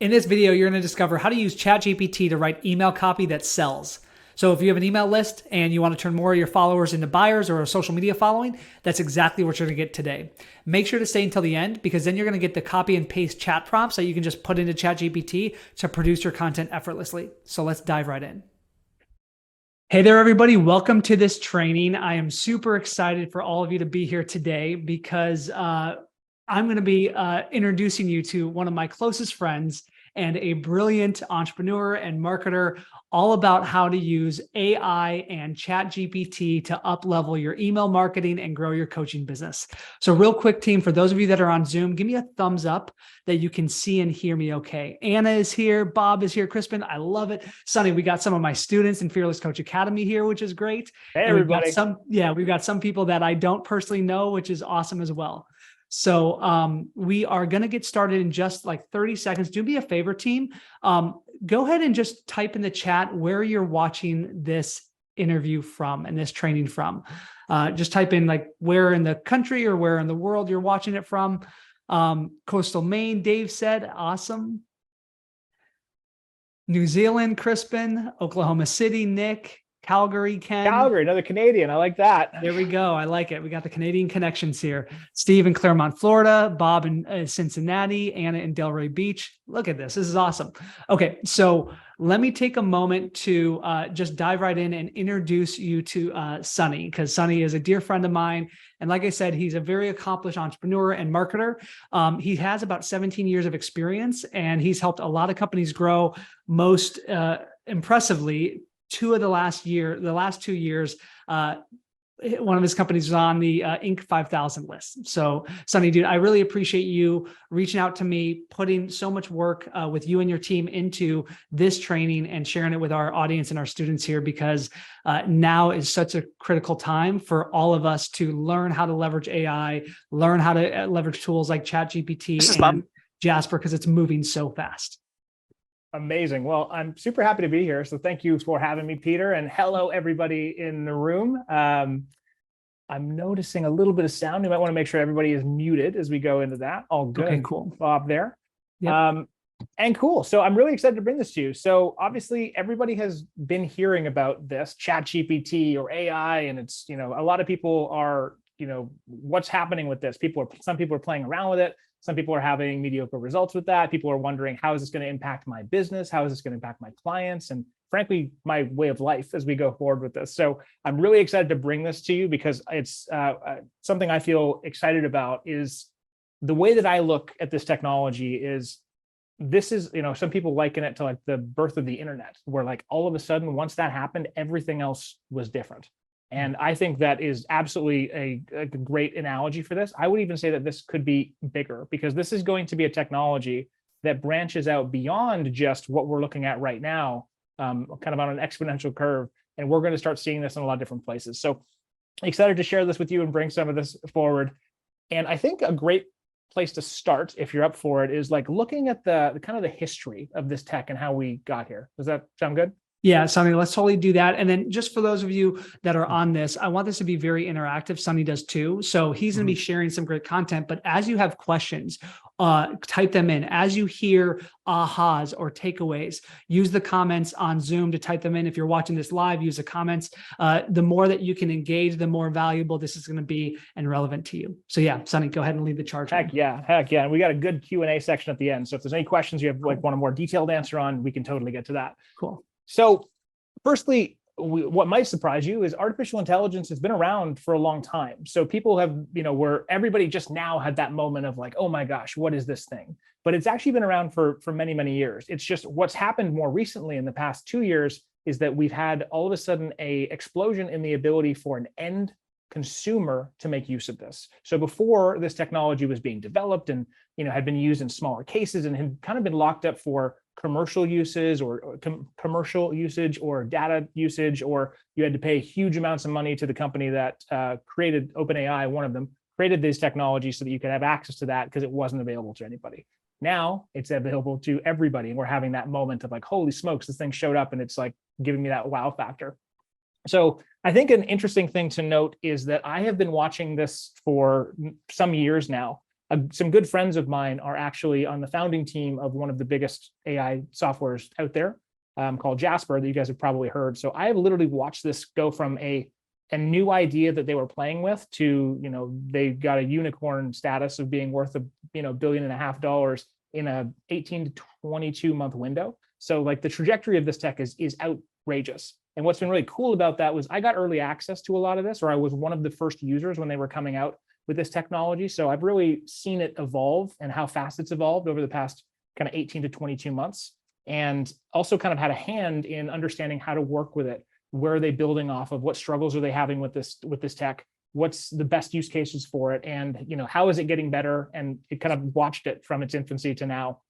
In this video, you're going to discover how to use ChatGPT to write email copy that sells. So if you have an email list and you want to turn more of your followers into buyers or a social media following, that's exactly what you're going to get today. Make sure to stay until the end because then you're going to get the copy and paste chat prompts that you can just put into ChatGPT to produce your content effortlessly. So let's dive right in. Hey there, everybody. Welcome to this training. I am super excited for all of you to be here today because I'm going to be introducing you to one of my closest friends and a brilliant entrepreneur and marketer, all about how to use AI and ChatGPT to up-level your email marketing and grow your coaching business. So real quick, team, for those of you that are on Zoom, give me a thumbs up that you can see and hear me okay. Anna is here. Bob is here. Crispin, I love it. Sonny, we got some of my students in Fearless Coach Academy here, which is great. Hey, and everybody. we've got some people that I don't personally know, which is awesome as well. So we are going to get started in just like 30 seconds. Do me a favor, team. Go ahead and just type in the chat where you're watching this interview from and this training from. Just type in like where in the country or where in the world you're watching it from. Coastal Maine, Dave said, awesome. New Zealand, Crispin, Oklahoma City, Nick, Calgary, Ken. Calgary, another Canadian. I like that. There we go. I like it. We got the Canadian connections here. Steve in Claremont, Florida, Bob in Cincinnati, Anna in Delray Beach. Look at this. This is awesome. Okay, so let me take a moment to just dive right in and introduce you to Sonny, because Sonny is a dear friend of mine. And like I said, he's a very accomplished entrepreneur and marketer. He has about 17 years of experience, and he's helped a lot of companies grow. Most impressively, the last 2 years, one of his companies was on the Inc. 5000 list. So Sonny, dude, I really appreciate you reaching out to me, putting so much work with you and your team into this training and sharing it with our audience and our students here, because now is such a critical time for all of us to learn how to leverage AI, learn how to leverage tools like ChatGPT and Jasper, because it's moving so fast. Amazing. Well, I'm super happy to be here. So thank you for having me, Peter. And hello, everybody in the room. I'm noticing a little bit of sound. You might want to make sure everybody is muted as we go into that. All good. Okay, cool. Bob there. Yep. And cool. So I'm really excited to bring this to you. So obviously everybody has been hearing about this ChatGPT or AI, and it's, a lot of people are, what's happening with this? Some people are playing around with it. Some people are having mediocre results with that. People are wondering, how is this going to impact my business? How is this going to impact my clients? And frankly, my way of life as we go forward with this. So I'm really excited to bring this to you because it's something I feel excited about. Is the way that I look at this technology is, this is, some people liken it to like the birth of the internet, where like all of a sudden, once that happened, everything else was different. And I think that is absolutely a great analogy for this. I would even say that this could be bigger, because this is going to be a technology that branches out beyond just what we're looking at right now, kind of on an exponential curve. And we're going to start seeing this in a lot of different places. So excited to share this with you and bring some of this forward. And I think a great place to start, if you're up for it, is like looking at the kind of the history of this tech and how we got here. Does that sound good? Yeah, Sonny, let's totally do that. And then just for those of you that are on this, I want this to be very interactive. Sonny does too. So he's going to be sharing some great content, but as you have questions, type them in. As you hear ahas or takeaways, use the comments on Zoom to type them in. If you're watching this live, use the comments. The more that you can engage, the more valuable this is going to be and relevant to you. So yeah, Sonny, go ahead and lead the charge. Heck yeah. And we got a good Q&A section at the end. So if there's any questions you have like want a more detailed answer on, we can totally get to that. Cool. So firstly, what might surprise you is artificial intelligence has been around for a long time. So people have, where everybody just now had that moment of like, oh my gosh, what is this thing? But it's actually been around for many, many years. It's just what's happened more recently in the past 2 years is that we've had all of a sudden a explosion in the ability for an end consumer to make use of this. So before this technology was being developed and, had been used in smaller cases and had kind of been locked up for commercial uses or commercial usage or data usage, or you had to pay huge amounts of money to the company that created OpenAI, one of them, created these technologies so that you could have access to that because it wasn't available to anybody. Now it's available to everybody. And we're having that moment of like, holy smokes, this thing showed up and it's like giving me that wow factor. So I think an interesting thing to note is that I have been watching this for some years now. some good friends of mine are actually on the founding team of one of the biggest AI softwares out there, called Jasper, that you guys have probably heard. So I have literally watched this go from a new idea that they were playing with to, they got a unicorn status of being worth $1.5 billion in a 18 to 22 month window. So like the trajectory of this tech is outrageous. And what's been really cool about that was I got early access to a lot of this, or I was one of the first users when they were coming out with this technology. So I've really seen it evolve and how fast it's evolved over the past kind of 18 to 22 months. And also kind of had a hand in understanding how to work with it. Where are they building off of? What struggles are they having with this tech? What's the best use cases for it? And how is it getting better? And it kind of watched it from its infancy to now.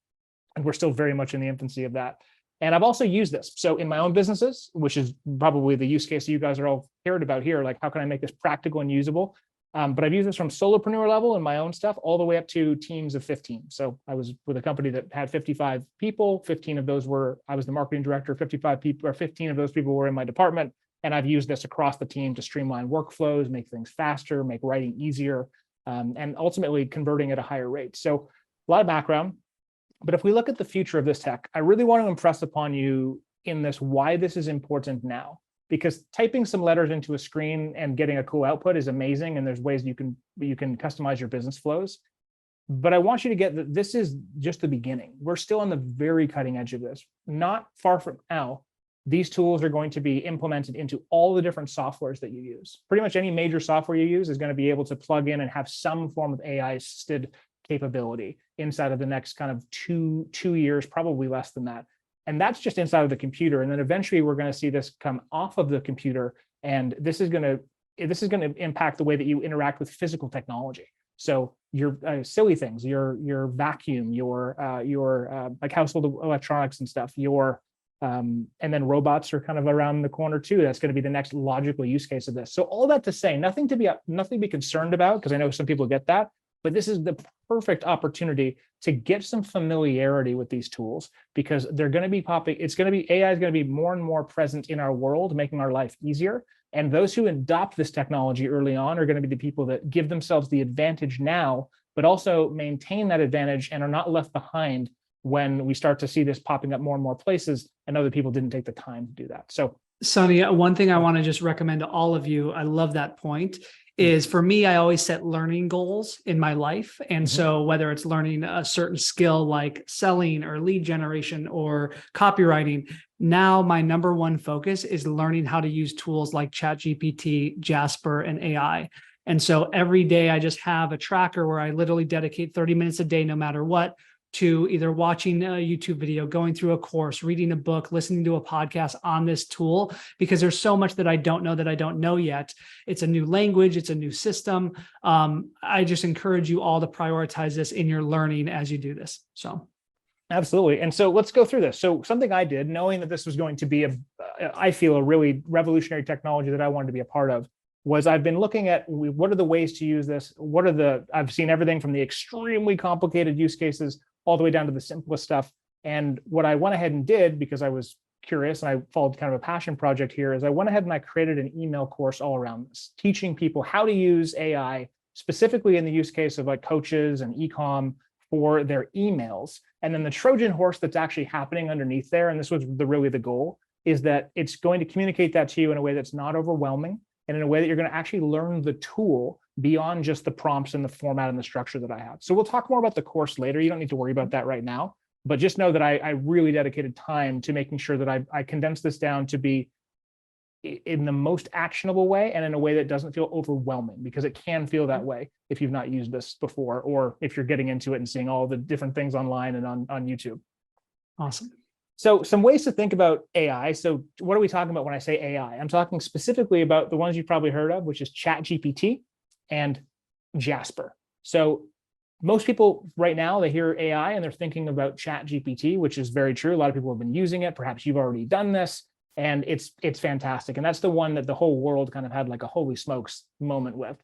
And we're still very much in the infancy of that. And I've also used this. So in my own businesses, which is probably the use case you guys are all cared about here, like how can I make this practical and usable? But I've used this from solopreneur level and my own stuff all the way up to teams of 15. So I was with a company that had 55 people. 15 of those I was the marketing director. 55 people, or 15 of those people were in my department. And I've used this across the team to streamline workflows, make things faster, make writing easier, and ultimately converting at a higher rate. So a lot of background. But if we look at the future of this tech, I really want to impress upon you in this why this is important now. Because typing some letters into a screen and getting a cool output is amazing, and there's ways you can customize your business flows. But I want you to get that this is just the beginning. We're still on the very cutting edge of this. Not far from now, these tools are going to be implemented into all the different softwares that you use. Pretty much any major software you use is going to be able to plug in and have some form of AI-assisted capability inside of the next kind of two years, probably less than that. And that's just inside of the computer. And then eventually we're going to see this come off of the computer. And this is going to impact the way that you interact with physical technology. So your silly things, your vacuum, your like household electronics and stuff, and then robots are kind of around the corner too. That's going to be the next logical use case of this. So all that to say, nothing to be concerned about, because I know some people get that. But this is the perfect opportunity to get some familiarity with these tools, because they're going to be AI is going to be more and more present in our world, making our life easier. And those who adopt this technology early on are going to be the people that give themselves the advantage now, but also maintain that advantage and are not left behind when we start to see this popping up more and more places and other people didn't take the time to do that. So, Sonny, one thing I want to just recommend to all of you, I love that point, is for me, I always set learning goals in my life. And so whether it's learning a certain skill like selling or lead generation or copywriting, now my number one focus is learning how to use tools like ChatGPT, Jasper, and AI. And so every day I just have a tracker where I literally dedicate 30 minutes a day, no matter what, to either watching a YouTube video, going through a course, reading a book, listening to a podcast on this tool, because there's so much that I don't know yet. It's a new language, it's a new system. I just encourage you all to prioritize this in your learning as you do this. So. Absolutely. And so let's go through this. So something I did, knowing that this was going to be I feel a really revolutionary technology that I wanted to be a part of, was I've been looking at what are the ways to use this? I've seen everything from the extremely complicated use cases all the way down to the simplest stuff. And what I went ahead and did, because I was curious and I followed kind of a passion project here, is I went ahead and I created an email course all around this, teaching people how to use AI, specifically in the use case of like coaches and e-com for their emails. And then the Trojan horse that's actually happening underneath there, and this was really the goal, is that it's going to communicate that to you in a way that's not overwhelming, and in a way that you're going to actually learn the tool beyond just the prompts and the format and the structure that I have. So we'll talk more about the course later. You don't need to worry about that right now, but just know that I really dedicated time to making sure that I condensed this down to be in the most actionable way and in a way that doesn't feel overwhelming, because it can feel that way if you've not used this before, or if you're getting into it and seeing all the different things online and on YouTube. Awesome. So some ways to think about AI. So what are we talking about when I say AI? I'm talking specifically about the ones you've probably heard of, which is ChatGPT and Jasper. So most people right now, they hear AI and they're thinking about ChatGPT, which is very true. A lot of people have been using it. Perhaps you've already done this, and it's fantastic. And that's the one that the whole world kind of had like a holy smokes moment with.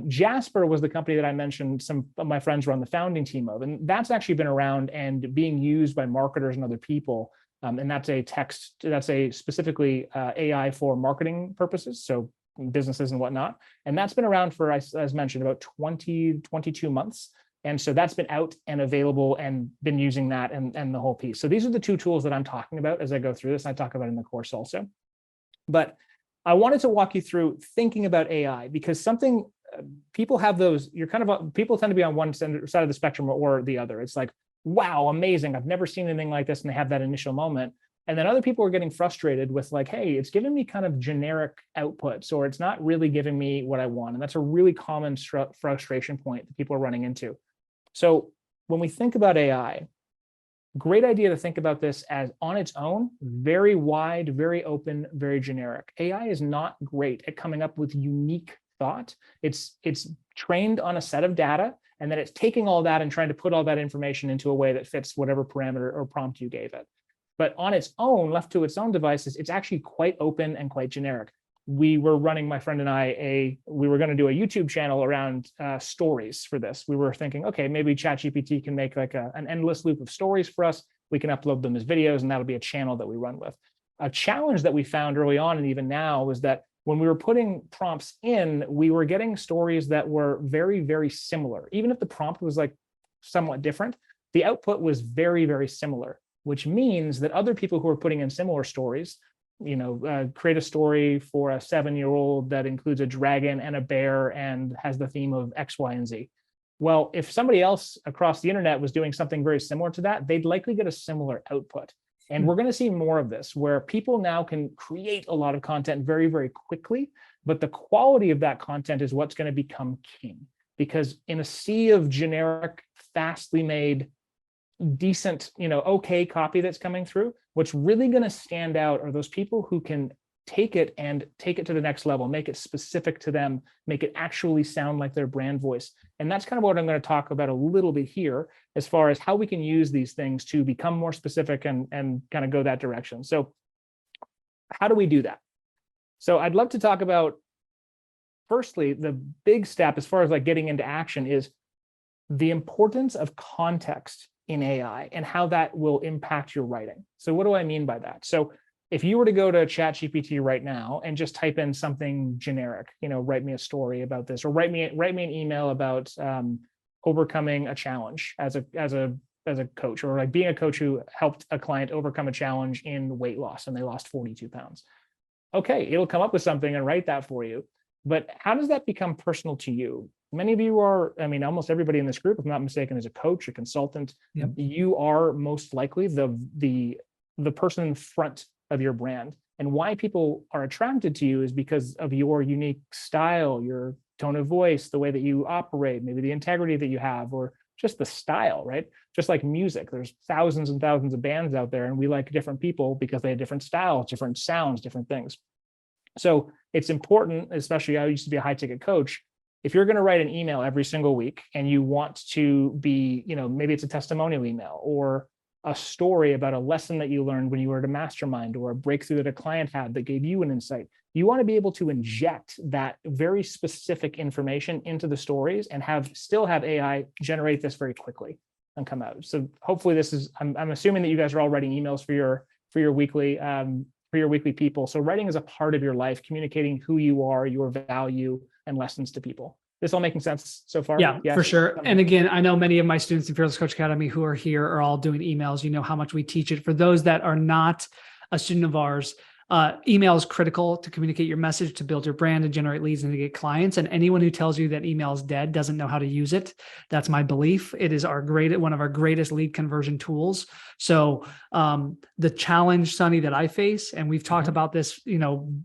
Jasper was the company that I mentioned some of my friends were on the founding team of, and that's actually been around and being used by marketers and other people. And that's a specifically AI for marketing purposes, so businesses and whatnot. And that's been around for, as mentioned, about 22 months. And so that's been out and available and been using that and the whole piece. So these are the two tools that I'm talking about as I go through this. I talk about it in the course also. But I wanted to walk you through thinking about AI, because something people have those, people tend to be on one side of the spectrum or the other. It's like, wow, amazing. I've never seen anything like this. And they have that initial moment. And then other people are getting frustrated with like, hey, it's giving me kind of generic outputs, or it's not really giving me what I want. And that's a really common frustration point that people are running into. So when we think about AI, great idea to think about this as on its own, very wide, very open, very generic. AI is not great at coming up with unique thought. It's trained on a set of data, and then it's taking all that and trying to put all that information into a way that fits whatever parameter or prompt you gave it. But on its own, left to its own devices, it's actually quite open and quite generic. We were running, my friend and I, we were going to do a YouTube channel around stories for this. We were thinking, okay, maybe ChatGPT can make like an endless loop of stories for us. We can upload them as videos, and that'll be a channel that we run with. A challenge that we found early on, and even now, was that when we were putting prompts in, we were getting stories that were very, very similar. Even if the prompt was like somewhat different, the output was very, very similar, which means that other people who are putting in similar stories, create a story for a 7-year-old that includes a dragon and a bear and has the theme of X, Y, and Z. Well, if somebody else across the internet was doing something very similar to that, they'd likely get a similar output. And we're going to see more of this, where people now can create a lot of content very, very quickly, but the quality of that content is what's going to become king. Because in a sea of generic, fastly made, decent, okay copy that's coming through, what's really going to stand out are those people who can take it to the next level, make it specific to them, make it actually sound like their brand voice. And that's kind of what I'm going to talk about a little bit here, as far as how we can use these things to become more specific and kind of go that direction. So how do we do that? So I'd love to talk about, firstly, the big step as far as like getting into action is the importance of context in AI and how that will impact your writing. So what do I mean by that? So if you were to go to ChatGPT right now and just type in something generic, write me a story about this, or write me an email about overcoming a challenge as a coach, or like being a coach who helped a client overcome a challenge in weight loss and they lost 42 pounds. Okay, it'll come up with something and write that for you. But how does that become personal to you? Many of you are, almost everybody in this group, if I'm not mistaken, is a coach, a consultant. Yep. You are most likely the person in front of your brand. And why people are attracted to you is because of your unique style, your tone of voice, the way that you operate, maybe the integrity that you have, or just the style, right? Just like music, there's thousands and thousands of bands out there, and we like different people because they have different styles, different sounds, different things. So it's important, especially I used to be a high ticket coach. If you're going to write an email every single week and you want to be, maybe it's a testimonial email or a story about a lesson that you learned when you were at a mastermind, or a breakthrough that a client had that gave you an insight, you want to be able to inject that very specific information into the stories and still have AI generate this very quickly and come out. So hopefully this is, I'm assuming that you guys are all writing emails for your weekly people. So writing is a part of your life, communicating who you are, your value, and lessons to people. This all making sense so far? Yeah, yes, for sure. And again, I know many of my students in Fearless Coach Academy who are here are all doing emails. You know how much we teach it. For those that are not a student of ours, email is critical to communicate your message, to build your brand, to generate leads, and to get clients. And anyone who tells you that email is dead doesn't know how to use it. That's my belief. It is one of our greatest lead conversion tools. So the challenge, Sonny, that I face, and we've talked about this, in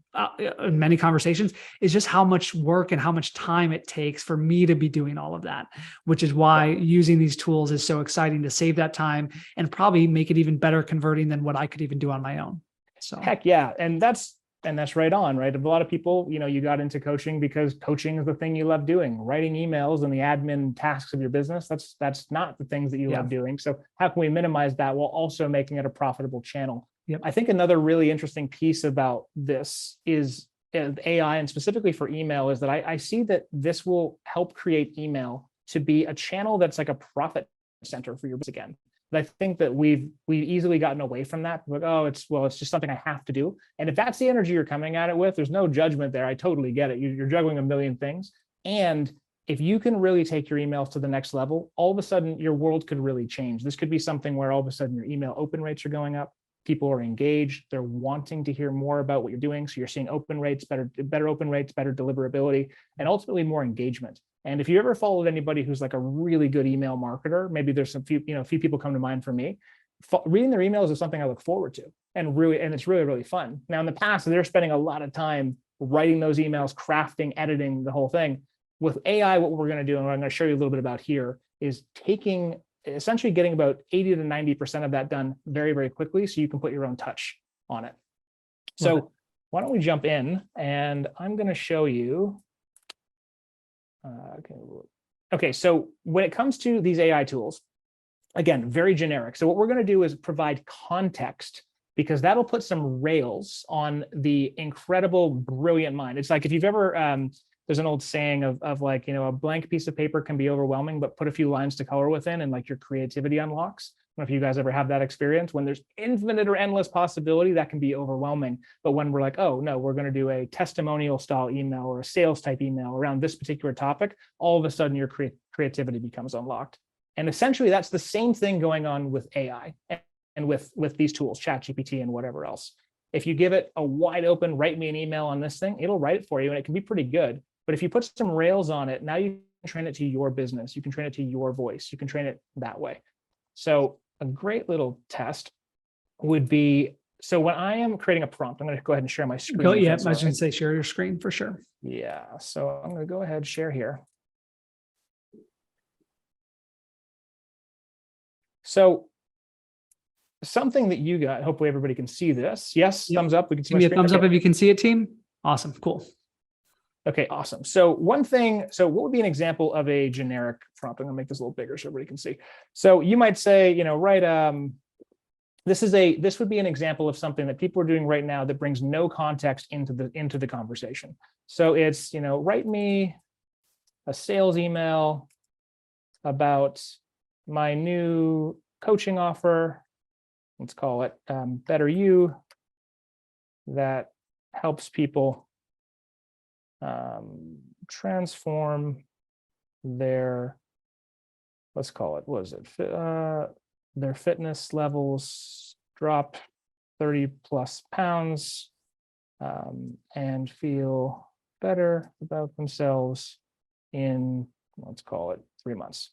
many conversations, is just how much work and how much time it takes for me to be doing all of that, which is why using these tools is so exciting, to save that time and probably make it even better converting than what I could even do on my own. So heck yeah. And that's right on, right? A lot of people, you got into coaching because coaching is the thing you love doing. Writing emails and the admin tasks of your business, that's not the things that you love doing. So how can we minimize that while also making it a profitable channel? Yep. I think another really interesting piece about this is AI, and specifically for email, is that I see that this will help create email to be a channel that's like a profit center for your business again. I think that we've easily gotten away from that. Like, it's just something I have to do. And if that's the energy you're coming at it with, there's no judgment there. I totally get it. You're juggling a million things. And if you can really take your emails to the next level, all of a sudden your world could really change. This could be something where all of a sudden your email open rates are going up. People are engaged. They're wanting to hear more about what you're doing. So you're seeing open rates, better open rates, better deliverability, and ultimately more engagement. And if you ever followed anybody who's like a really good email marketer, maybe there's some few people come to mind for me. Reading their emails is something I look forward to, and it's really, really fun. Now, in the past, they're spending a lot of time writing those emails, crafting, editing the whole thing. With AI, what we're going to do, and what I'm going to show you a little bit about here, is essentially getting about 80 to 90% of that done very, very quickly, so you can put your own touch on it. So why don't we jump in, and I'm going to show you. Okay, so when it comes to these AI tools, again, very generic. So what we're going to do is provide context, because that'll put some rails on the incredible, brilliant mind. It's like if you've ever, there's an old saying of like, a blank piece of paper can be overwhelming, but put a few lines to color within and like your creativity unlocks. I don't know if you guys ever have that experience. When there's infinite or endless possibility, that can be overwhelming. But when we're like, oh no, we're going to do a testimonial style email or a sales type email around this particular topic, all of a sudden your creativity becomes unlocked. And essentially that's the same thing going on with AI and with these tools, ChatGPT and whatever else. If you give it a wide open, write me an email on this thing, it'll write it for you, and it can be pretty good. But if you put some rails on it, now you can train it to your business. You can train it to your voice. You can train it that way. So a great little test would be, so when I am creating a prompt, I'm going to go ahead and share my screen. Yeah, I was going to say share your screen for sure. Yeah, so I'm going to go ahead and share here. So something that you got, hopefully everybody can see this. Yes, yep. Thumbs up. We can see Give me a thumbs up if you can see it, team. Awesome, cool. Okay, awesome. So one thing, so what would be an example of a generic prompt? I'm gonna make this a little bigger so everybody can see. So you might say, this would be an example of something that people are doing right now that brings no context into the conversation. So it's, write me a sales email about my new coaching offer. Let's call it Better You, that helps people transform their, let's call it, what is it? Their fitness levels, drop 30 plus pounds, and feel better about themselves in, let's call it 3 months.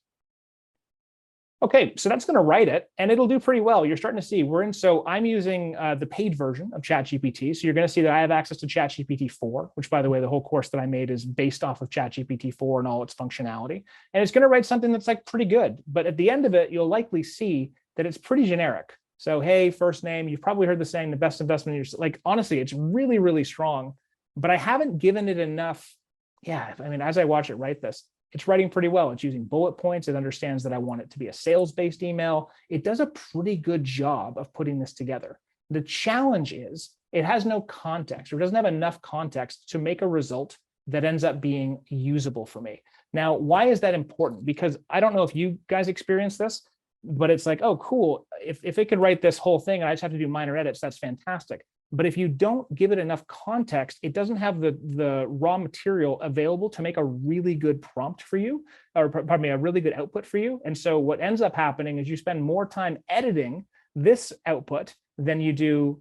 Okay, so that's going to write it, and it'll do pretty well. You're starting to see so I'm using the paid version of ChatGPT. So you're going to see that I have access to ChatGPT 4, which, by the way, the whole course that I made is based off of ChatGPT 4 and all its functionality. And it's going to write something that's like pretty good. But at the end of it, you'll likely see that it's pretty generic. So, hey, first name, you've probably heard the saying, the best investment in your, like, honestly, it's really, really strong. But I haven't given it enough. Yeah, I mean, as I watch it write this, it's writing pretty well. It's using bullet points. It understands that I want it to be a sales-based email. It does a pretty good job of putting this together. The challenge is it has no context, or doesn't have enough context to make a result that ends up being usable for me. Now, why is that important? Because I don't know if you guys experience this, but it's like, oh, cool. If it could write this whole thing and I just have to do minor edits, that's fantastic. But if you don't give it enough context, it doesn't have the raw material available to make a really good prompt for you, or pardon me, a really good output for you. And so what ends up happening is you spend more time editing this output than you do,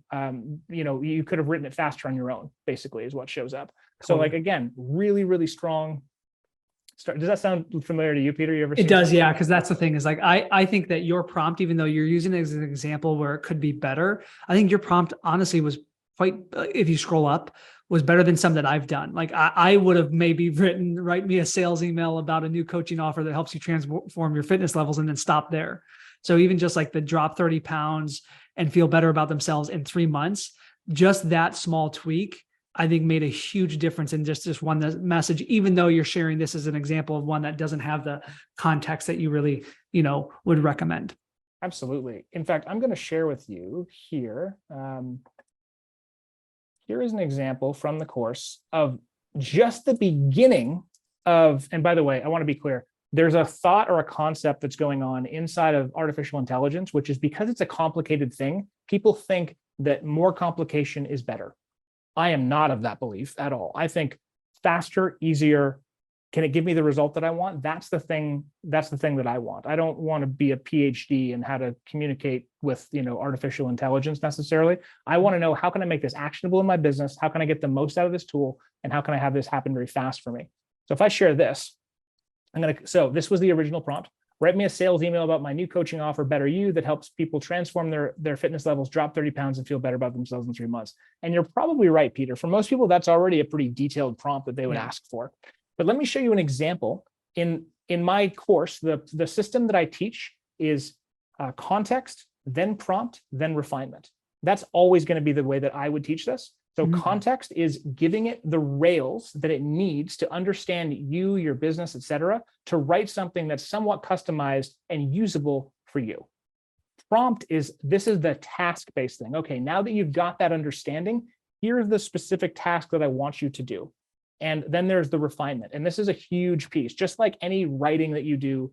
you could have written it faster on your own, basically, is what shows up. So like, again, really, really strong. Does that sound familiar to you, Peter? You ever seen it does, yeah, because that's the thing is like, I think that your prompt, even though you're using it as an example where it could be better, I think your prompt honestly was quite, if you scroll up, was better than some that I've done. Like I would have maybe written, write me a sales email about a new coaching offer that helps you transform your fitness levels, and then stop there. So even just like the drop 30 pounds and feel better about themselves in 3 months, just that small tweak, I think made a huge difference in just one message, even though you're sharing this as an example of one that doesn't have the context that you really, would recommend. Absolutely. In fact, I'm going to share with you here. Here is an example from the course of just the beginning of, and by the way, I want to be clear, there's a thought or a concept that's going on inside of artificial intelligence, which is because it's a complicated thing, people think that more complication is better. I am not of that belief at all. I think faster, easier, Can it give me the result that I want? That's the thing that I want. I don't want to be a PhD in how to communicate with, artificial intelligence necessarily. I want to know, how can I make this actionable in my business? How can I get the most out of this tool? And how can I have this happen very fast for me? So if I share this, so this was the original prompt. Write me a sales email about my new coaching offer, Better You, that helps people transform their fitness levels, drop 30 pounds, and feel better about themselves in 3 months. And you're probably right, Peter. For most people, that's already a pretty detailed prompt that they would ask for. But let me show you an example. In my course, the system that I teach is context, then prompt, then refinement. That's always going to be the way that I would teach this. So context is giving it the rails that it needs to understand you, your business, et cetera, to write something that's somewhat customized and usable for you. Prompt is, this is the task-based thing. Okay, now that you've got that understanding, here's the specific task that I want you to do. And then there's the refinement. And this is a huge piece. Just like any writing that you do,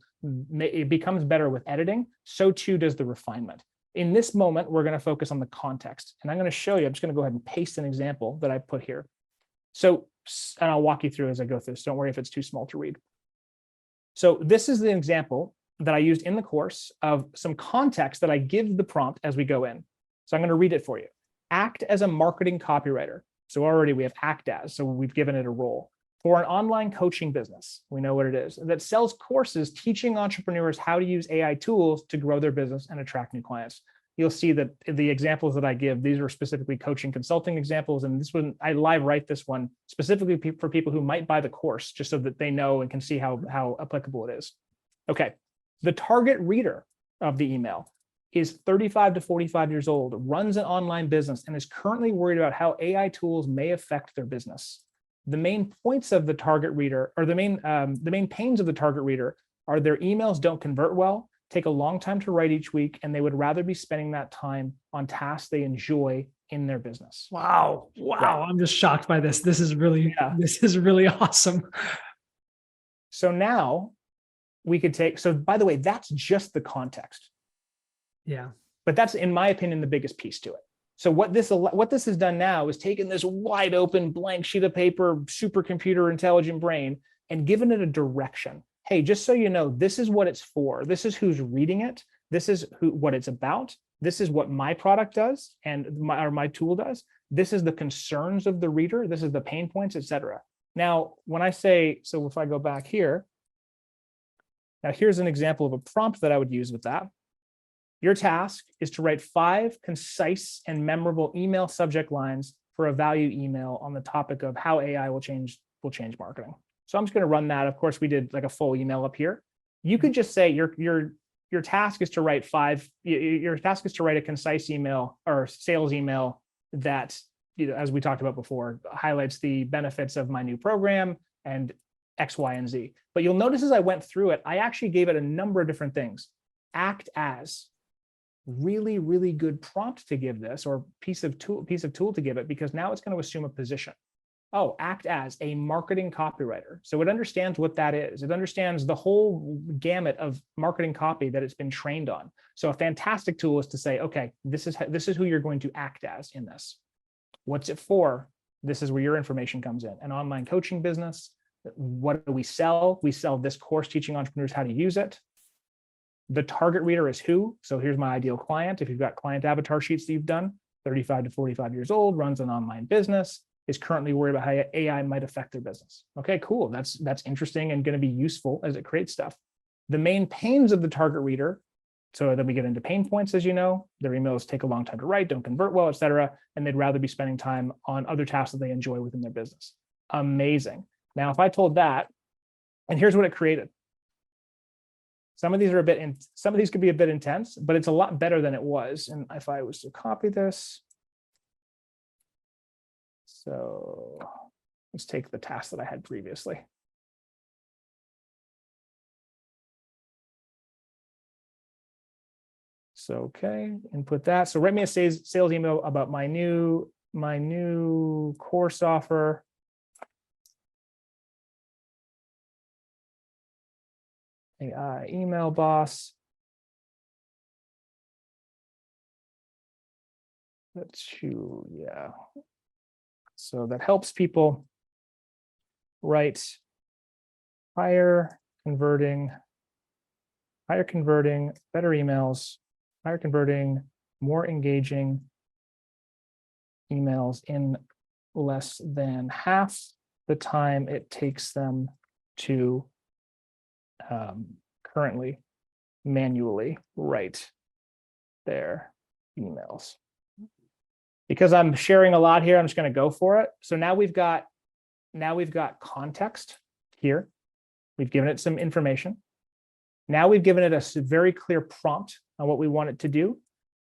it becomes better with editing, so too does the refinement. In this moment, we're going to focus on the context. And I'm going to show you, I'm just going to go ahead and paste an example that I put here. So, and I'll walk you through as I go through this. Don't worry if it's too small to read. So this is the example that I used in the course of some context that I give the prompt as we go in. So I'm going to read it for you. Act as a marketing copywriter. So already we have act as, so we've given it a role. For an online coaching business, we know what it is, that sells courses teaching entrepreneurs how to use AI tools to grow their business and attract new clients. You'll see that the examples that I give, these are specifically coaching consulting examples. And this one, I live write this one specifically for people who might buy the course, just so that they know and can see how applicable it is. Okay, the target reader of the email is 35 to 45 years old, runs an online business, and is currently worried about how AI tools may affect their business. The main points of the target reader, or the main pains of the target reader, are their emails don't convert well, take a long time to write each week, and they would rather be spending that time on tasks they enjoy in their business. Wow. Right. I'm just shocked by this. This is really awesome. So now we could take, so by the way, that's just the context. Yeah. But that's, in my opinion, the biggest piece to it. So what this has done now is taken this wide open blank sheet of paper, supercomputer intelligent brain, and given it a direction. Hey, just so you know, this is what it's for. This is who's reading it. This is what it's about. This is what my product does and my tool does. This is the concerns of the reader. This is the pain points, etc. Now, when I say, so if I go back here, now here's an example of a prompt that I would use with that. Your task is to write 5 concise and memorable email subject lines for a value email on the topic of how AI will change marketing. So I'm just going to run that. Of course, we did like a full email up here. You could just say your task is to write a concise email or sales email that, as we talked about before, highlights the benefits of my new program and X, Y, and Z. But you'll notice as I went through it, I actually gave it a number of different things. Act as. Really, really good prompt to give this, or piece of tool to give it, because now it's going to assume a position. Oh, act as a marketing copywriter. So it understands what that is. It understands the whole gamut of marketing copy that it's been trained on. So a fantastic tool is to say, okay, this is who you're going to act as in this. What's it for? This is where your information comes in. An online coaching business. What do we sell? We sell this course teaching entrepreneurs how to use it. The target reader is who? So here's my ideal client. If you've got client avatar sheets that you've done, 35 to 45 years old, runs an online business, is currently worried about how AI might affect their business. Okay, cool. That's interesting and going to be useful as it creates stuff. The main pains of the target reader. So then we get into pain points, as you know, their emails take a long time to write, don't convert well, et cetera, and they'd rather be spending time on other tasks that they enjoy within their business. Amazing. Now, if I told that, and here's what it created. Some of these could be a bit intense, but it's a lot better than it was. And if I was to copy this, so let's take the task that I had previously. So, okay, input that. So write me a sales email about my new course offer. Email boss. So that helps people write higher converting, better emails, higher converting, more engaging emails in less than half the time it takes them to currently manually write their emails. Because I'm sharing a lot here, I'm just going to go for it. So now we've got context here. We've given it some information. Now we've given it a very clear prompt on what we want it to do.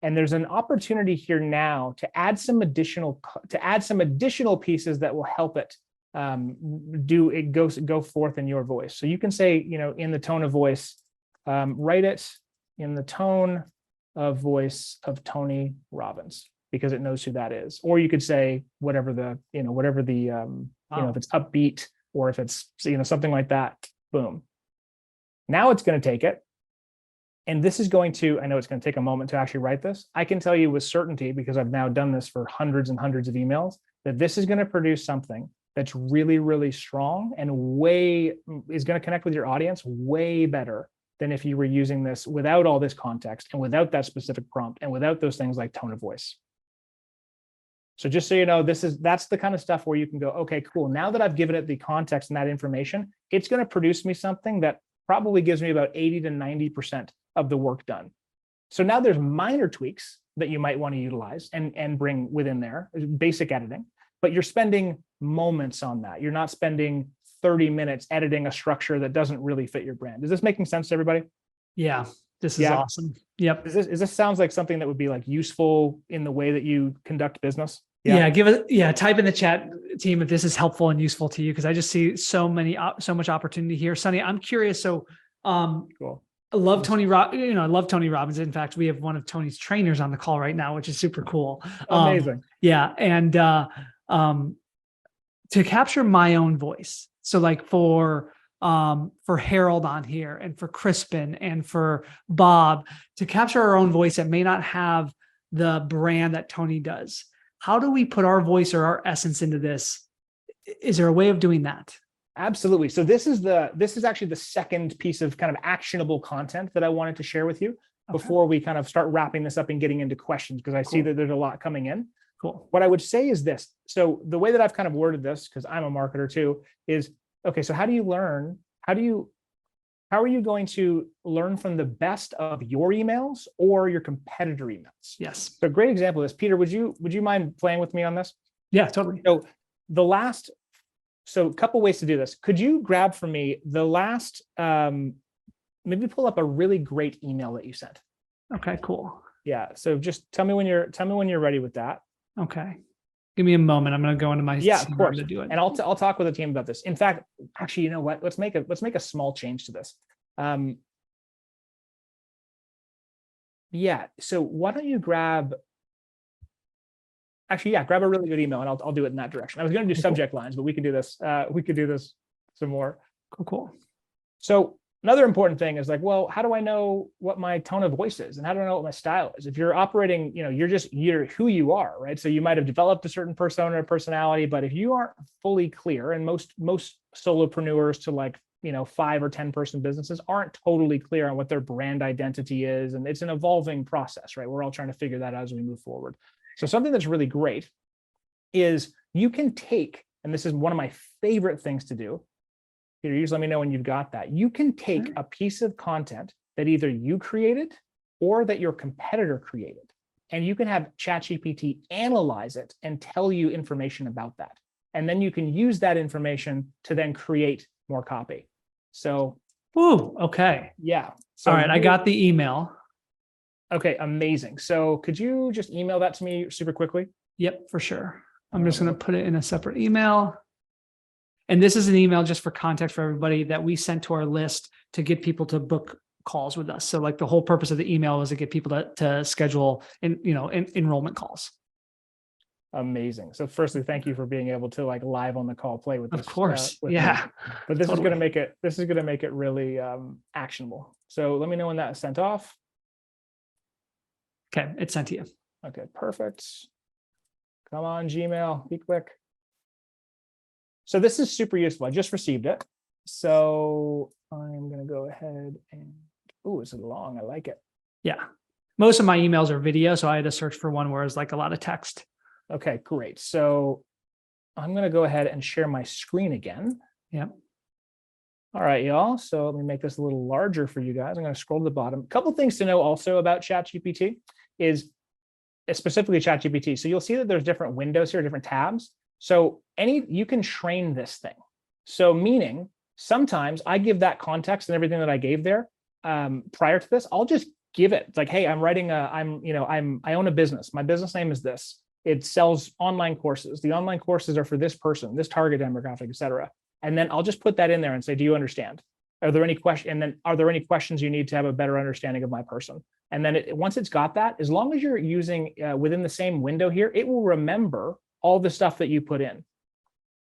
And there's an opportunity here now to add some additional pieces that will help it go forth in your voice. So you can say, in the tone of voice, write it in the tone of voice of Tony Robbins, because it knows who that is. Or you could say whatever the if it's upbeat, or if it's something like that. Boom. Now it's going to take it. And this is going to, I know it's going to take a moment to actually write this. I can tell you with certainty, because I've now done this for hundreds and hundreds of emails, that this is going to produce something that's really, really strong and is going to connect with your audience way better than if you were using this without all this context and without that specific prompt and without those things like tone of voice. So just so you know, that's the kind of stuff where you can go, okay, cool. Now that I've given it the context and that information, it's going to produce me something that probably gives me about 80 to 90% of the work done. So now there's minor tweaks that you might want to utilize and bring within there, basic editing, but you're spending moments on that. You're not spending 30 minutes editing a structure that doesn't really fit your brand. Is this making sense to everybody? Yeah, this is awesome. Yep. Is this sounds like something that would be like useful in the way that you conduct business? Yeah, type in the chat team if this is helpful and useful to you, because I just see so much opportunity here. Sonny, I'm curious. So cool. I love Tony I love Tony Robbins. In fact, we have one of Tony's trainers on the call right now, which is super cool. Amazing. Yeah. And to capture my own voice. So like for Harold on here, and for Crispin, and for Bob, to capture our own voice that may not have the brand that Tony does. How do we put our voice or our essence into this? Is there a way of doing that? Absolutely. So this is actually the second piece of kind of actionable content that I wanted to share with you before we kind of start wrapping this up and getting into questions, because I see that there's a lot coming in. Cool. What I would say is this. So the way that I've kind of worded this, because I'm a marketer too, is, okay, so how do you learn? How are you going to learn from the best of your emails or your competitor emails? Yes. So a great example of this. Peter, would you mind playing with me on this? Yeah, totally. So a couple ways to do this. Could you grab for me the last, maybe pull up a really great email that you sent? Okay, cool. Yeah. So just tell me when you're ready with that. Okay. Give me a moment. I'm going to go into my of course to do it. And I'll talk with the team about this. In fact, actually, you know what? Let's make a small change to this. Yeah. So why don't you grab a really good email, and I'll do it in that direction. I was going to do subject lines, but we can do this. We could do this some more. Cool. So another important thing is like, well, how do I know what my tone of voice is, and how do I know what my style is? If you're operating, you're who you are, right? So you might have developed a certain persona or personality, but if you aren't fully clear, and most solopreneurs to like 5 or 10 person businesses aren't totally clear on what their brand identity is, and it's an evolving process, right? We're all trying to figure that out as we move forward. So something that's really great is you can take, and this is one of my favorite things to do. Peter, you just let me know when you've got that. You can take a piece of content that either you created or that your competitor created, and you can have ChatGPT analyze it and tell you information about that. And then you can use that information to then create more copy. So, okay. Yeah. So all right, I got the email. Okay, amazing. So could you just email that to me super quickly? Yep, for sure. I'm just going to put it in a separate email. And this is an email, just for context for everybody, that we sent to our list to get people to book calls with us. So like the whole purpose of the email was to get people to schedule enrollment calls. Amazing. So firstly, thank you for being able to like live on the call play with this. Of course. But this is going to make it really actionable. So let me know when that is sent off. Okay, it's sent to you. Okay, perfect. Come on, Gmail, be quick. So this is super useful. I just received it. So I'm going to go ahead and, oh, is it long? I like it. Yeah. Most of my emails are video, so I had to search for one where it's like a lot of text. Okay, great. So I'm going to go ahead and share my screen again. Yep. All right, y'all. So let me make this a little larger for you guys. I'm going to scroll to the bottom. A couple things to know also about ChatGPT is specifically ChatGPT. So you'll see that there's different windows here, different tabs. So you can train this thing. So meaning sometimes I give that context and everything that I gave there prior to this. I'll just give it. It's like, hey, I'm writing I own a business. My business name is this. It sells online courses. The online courses are for this person, this target demographic, et cetera. And then I'll just put that in there and say, do you understand? Are there any questions? And then are there any questions you need to have a better understanding of my person? And then once it's got that, as long as you're using within the same window here, it will remember all the stuff that you put in.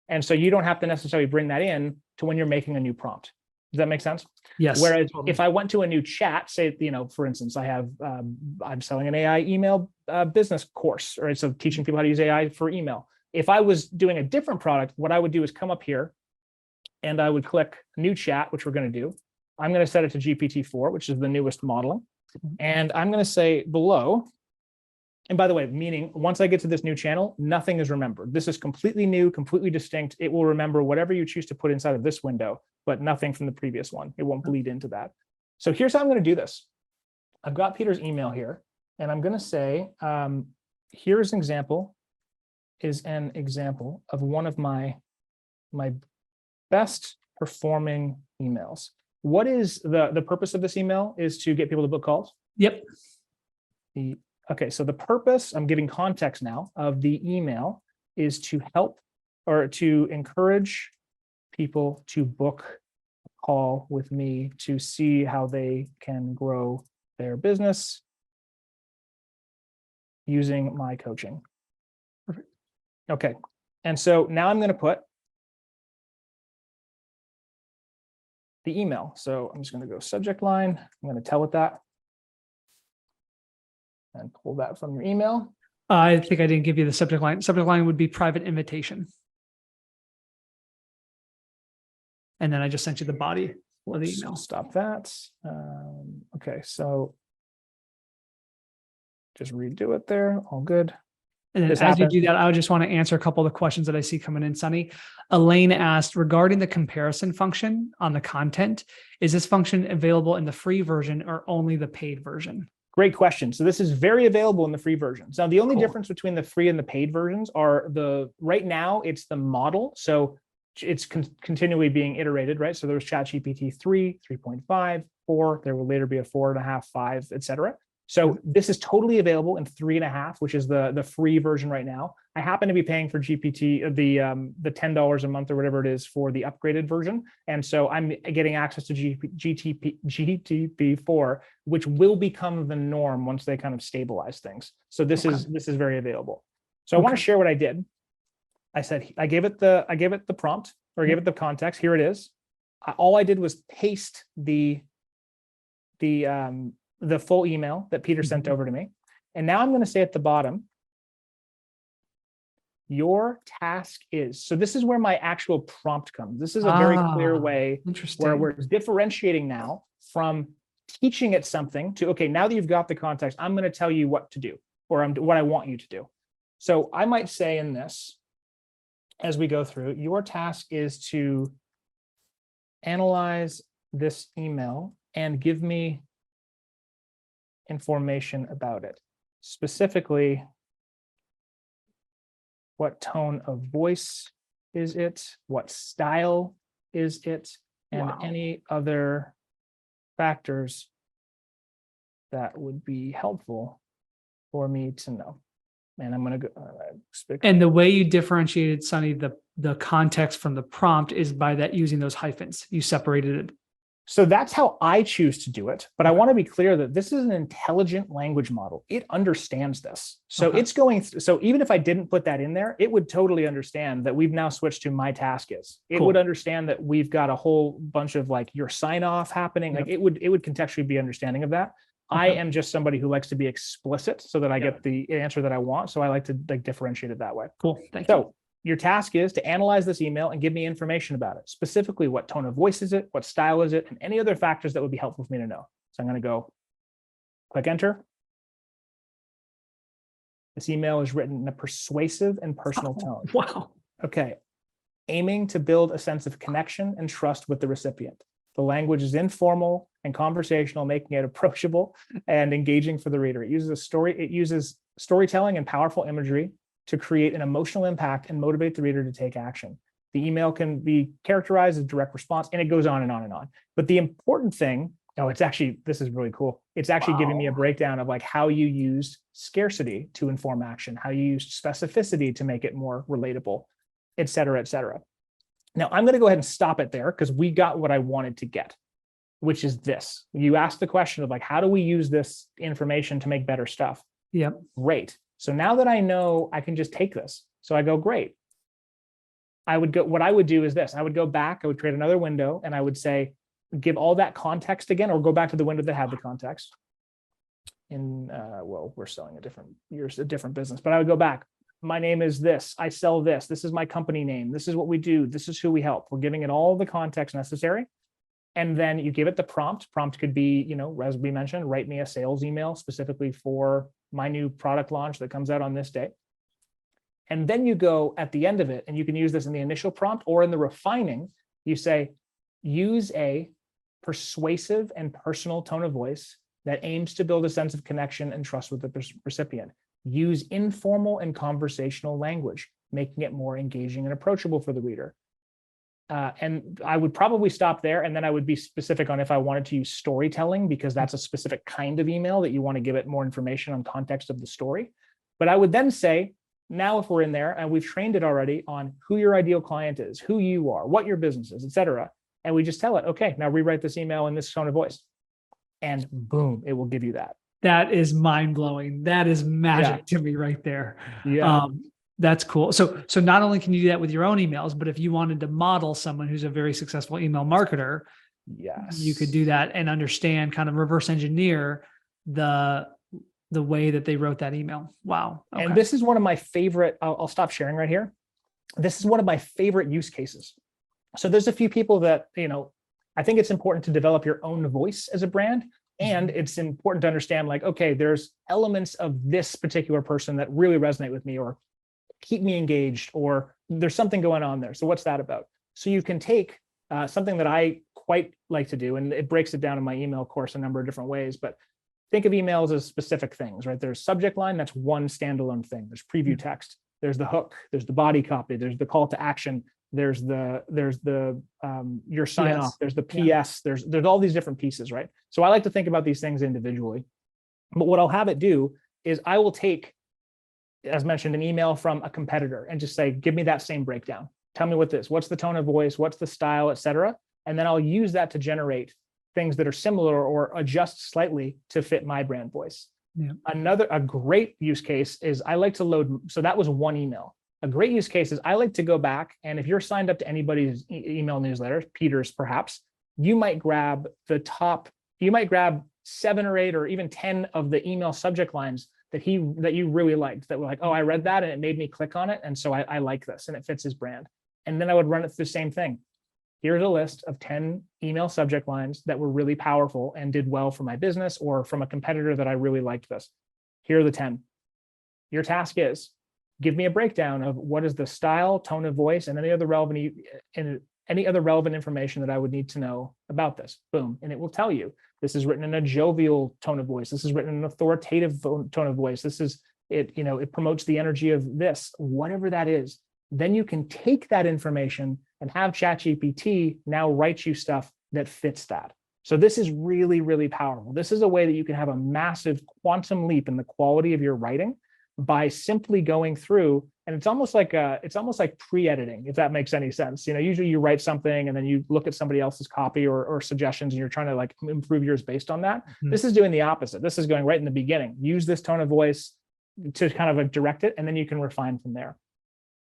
And so you don't have to necessarily bring that in to when you're making a new prompt. Does that make sense? Yes. Whereas if I went to a new chat, say, for instance, I'm selling an AI email business course, right? So teaching people how to use AI for email. If I was doing a different product, what I would do is come up here and I would click new chat, which we're going to do. I'm going to set it to GPT-4, which is the newest modeling. And I'm going to say below, and by the way, meaning once I get to this new channel, nothing is remembered. This is completely new, completely distinct. It will remember whatever you choose to put inside of this window, but nothing from the previous one. It won't bleed into that. So here's how I'm going to do this. I've got Peter's email here, and I'm going to say, here's an example, of one of my best performing emails. What is the purpose of this email? Is to get people to book calls? Yep. Okay, so the purpose, I'm giving context now, of the email is to help or to encourage people to book a call with me to see how they can grow their business using my coaching. Perfect. Okay, and so now I'm going to put the email. So I'm just going to go subject line. I'm going to tell it that. And pull that from your email. I think I didn't give you the subject line. Subject line would be private invitation. And then I just sent you the body of the email. Stop that. Okay, so just redo it there. All good. And then as you do that, I would just want to answer a couple of the questions that I see coming in, Sunny. Elaine asked, regarding the comparison function on the content, is this function available in the free version or only the paid version? Great question. So this is very available in the free versions. Now, the only difference between the free and the paid versions are right now it's the model. So it's continually being iterated, right? So there was ChatGPT 3, 3.5, 4. There will later be a 4.5, 5, et cetera. So this is totally available in 3.5, which is the free version right now. I happen to be paying for GPT, the $10 a month or whatever it is for the upgraded version. And so I'm getting access to GPT-4, which will become the norm once they kind of stabilize things. So this is very available. So I want to share what I did. I said, I gave it the prompt, or I gave it the context. Here it is. All I did was paste the full email that Peter sent over to me. And now I'm going to say at the bottom, your task is, so this is where my actual prompt comes. This is a very clear way where we're differentiating now from teaching it something to, okay, now that you've got the context, I'm going to tell you what to do, or what I want you to do. So I might say in this, as we go through, your task is to analyze this email and give me information about it. Specifically, what tone of voice is it? What style is it? And any other factors that would be helpful for me to know. And I'm going to go. And the way you differentiated, Sunny, the context from the prompt is by that using those hyphens. You separated it. So that's how I choose to do it. But I want to be clear that this is an intelligent language model. It understands this. So it's going, so even if I didn't put that in there, it would totally understand that we've now switched to my task is. It would understand that we've got a whole bunch of like your sign off happening. Like it would contextually be understanding of that. I am just somebody who likes to be explicit so that I get the answer that I want. So I like to like differentiate it that way. Cool. Thank you. So your task is to analyze this email and give me information about it. Specifically, what tone of voice is it? What style is it? And any other factors that would be helpful for me to know. So I'm going to go click enter. This email is written in a persuasive and personal tone. Wow. Okay. Aiming to build a sense of connection and trust with the recipient. The language is informal and conversational, making it approachable and engaging for the reader. It uses storytelling and powerful imagery to create an emotional impact and motivate the reader to take action. The email can be characterized as direct response, and it goes on and on and on. But the important thing, this is really cool. It's actually giving me a breakdown of like how you used scarcity to inform action, how you used specificity to make it more relatable, et cetera, et cetera. Now I'm going to go ahead and stop it there because we got what I wanted to get, which is this. You asked the question of like, how do we use this information to make better stuff? Yep. Great. So now that I know, I can just take this. So I go, great. What I would do is this. I would go back, I would create another window, and I would say, give all that context again, or go back to the window that had the context. We're selling a different business, but I would go back. My name is this, I sell this, this is my company name, this is what we do, this is who we help. We're giving it all the context necessary. And then you give it the prompt. Prompt could be, as we mentioned, write me a sales email specifically for my new product launch that comes out on this day. And then you go at the end of it, and you can use this in the initial prompt or in the refining, you say, use a persuasive and personal tone of voice that aims to build a sense of connection and trust with the recipient. Use informal and conversational language, making it more engaging and approachable for the reader. And I would probably stop there, and then I would be specific on if I wanted to use storytelling, because that's a specific kind of email that you want to give it more information on context of the story. But I would then say, now if we're in there and we've trained it already on who your ideal client is, who you are, what your business is, et cetera, and we just tell it, okay, now rewrite this email in this tone of voice, and boom, it will give you that. That is mind-blowing. That is magic to me right there. Yeah. That's cool. So not only can you do that with your own emails, but if you wanted to model someone who's a very successful email marketer, yes, you could do that and understand, kind of reverse engineer the way that they wrote that email. Wow. Okay. And this is one of my favorite, I'll stop sharing right here. This is one of my favorite use cases. So there's a few people that, I think it's important to develop your own voice as a brand. And it's important to understand, like, okay, there's elements of this particular person that really resonate with me or keep me engaged, or there's something going on there. So what's that about? So you can take something that I quite like to do, and it breaks it down in my email course a number of different ways, but think of emails as specific things, right? There's subject line, that's one standalone thing. There's preview text, there's the hook, there's the body copy, there's the call to action, there's the your sign off, there's the PS, there's all these different pieces, right? So I like to think about these things individually. But what I'll have it do is I will take, as mentioned, an email from a competitor and just say, give me that same breakdown. Tell me what's the tone of voice, what's the style, et cetera. And then I'll use that to generate things that are similar or adjust slightly to fit my brand voice. Yeah. A great use case is I like to load. So that was one email. A great use case is I like to go back, and if you're signed up to anybody's email newsletter, Peter's perhaps, you might grab 7 or 8 or even 10 of the email subject lines that you really liked, that were like, oh, I read that and it made me click on it. And so I like this and it fits his brand. And then I would run it through the same thing. Here's a list of 10 email subject lines that were really powerful and did well for my business or from a competitor that I really liked this. Here are the 10. Your task is, give me a breakdown of what is the style, tone of voice, and any other relevant information that I would need to know about this. Boom. And it will tell you, this is written in a jovial tone of voice. This is written in an authoritative tone of voice. This is it, it promotes the energy of this, whatever that is. Then you can take that information and have ChatGPT now write you stuff that fits that. So this is really, really powerful. This is a way that you can have a massive quantum leap in the quality of your writing by simply going through, and it's almost like pre-editing, if that makes any sense. Usually you write something and then you look at somebody else's copy or suggestions, and you're trying to like improve yours based on that. Mm-hmm. This is doing the opposite. This is going right in the beginning. Use this tone of voice to kind of like direct it, and then you can refine from there.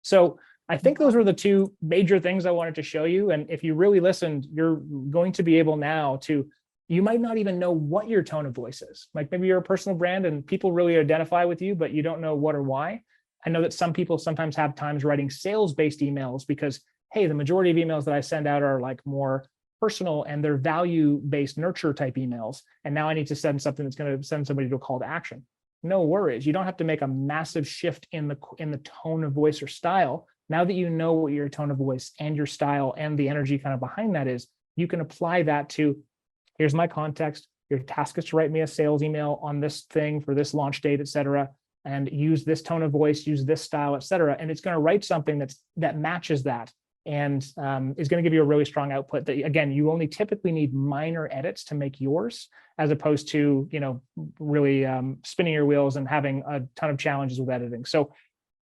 So I think those were the two major things I wanted to show you. And if you really listened, you're going to be able now to, you might not even know what your tone of voice is. Like maybe you're a personal brand and people really identify with you, but you don't know what or why. I know that some people sometimes have times writing sales-based emails because, hey, the majority of emails that I send out are like more personal and they're value-based nurture type emails. And now I need to send something that's going to send somebody to a call to action. No worries. You don't have to make a massive shift in the tone of voice or style. Now that you know what your tone of voice and your style and the energy kind of behind that is, you can apply that to, here's my context. Your task is to write me a sales email on this thing for this launch date, et cetera, and use this tone of voice, use this style, et cetera. And it's going to write something that matches that and is going to give you a really strong output that, again, you only typically need minor edits to make yours, as opposed to, really spinning your wheels and having a ton of challenges with editing. So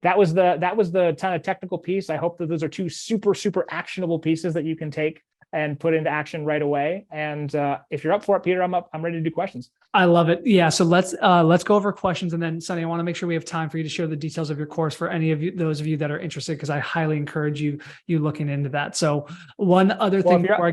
that was the ton of technical piece. I hope that those are two super, super actionable pieces that you can take and put into action right away. And if you're up for it, Peter, I'm ready to do questions. I love it. Yeah. So let's go over questions. And then Sonny, I want to make sure we have time for you to share the details of your course for any of you, those of you that are interested, because I highly encourage you looking into that. So one other thing before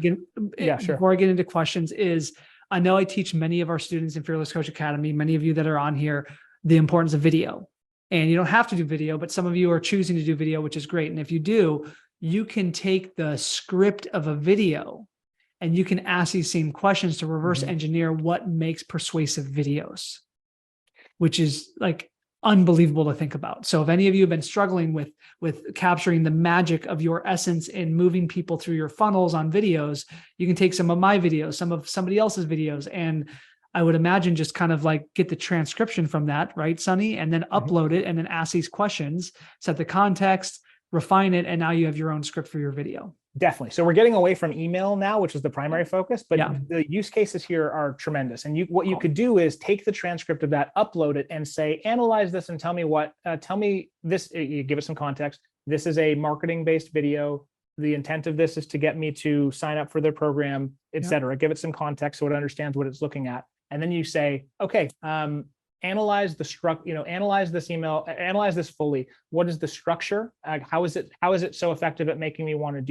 I get into questions is, I know I teach many of our students in Fearless Coach Academy, many of you that are on here, the importance of video. And you don't have to do video, but some of you are choosing to do video, which is great. And if you do, you can take the script of a video and you can ask these same questions to reverse engineer what makes persuasive videos, which is like unbelievable to think about. So if any of you have been struggling with capturing the magic of your essence in moving people through your funnels on videos, you can take some of my videos, some of somebody else's videos, and I would imagine just kind of like get the transcription from that, right, Sonny? And then upload it and then ask these questions, set the context, refine it, and now you have your own script for your video. Definitely. So we're getting away from email now, which is the primary focus, but the use cases here are tremendous. And what you could do is take the transcript of that, upload it, and say, analyze this and tell me this, you give it some context. This is a marketing-based video. The intent of this is to get me to sign up for their program, et cetera. Give it some context so it understands what it's looking at. And then you say, okay, analyze analyze this email, analyze this fully. What is the structure? How is it so effective at making me want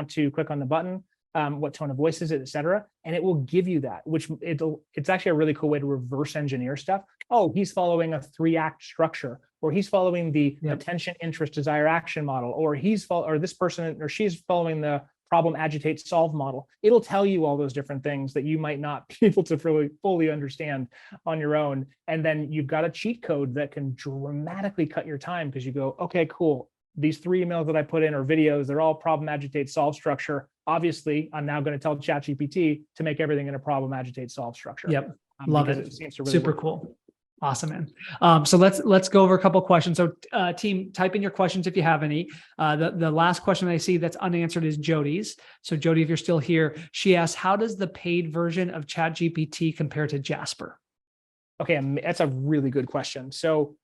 to click on the button? What tone of voice is it, et cetera? And it will give you that, it's actually a really cool way to reverse engineer stuff. Oh, he's following a 3-act structure, or he's following the attention, interest, desire, action model, or this person or she's following the problem, agitate, solve model. It'll tell you all those different things that you might not be able to fully understand on your own. And then you've got a cheat code that can dramatically cut your time, because you go, okay, cool. These 3 emails that I put in or videos, they're all problem, agitate, solve structure. Obviously, I'm now going to tell ChatGPT to make everything in a problem, agitate, solve structure. Yep. Love it. It seems to really super cool. Awesome, man. So let's go over a couple of questions. So team, type in your questions if you have any. The last question I see that's unanswered is Jody's. So Jody, if you're still here, she asks, how does the paid version of ChatGPT compare to Jasper? Okay, that's a really good question. So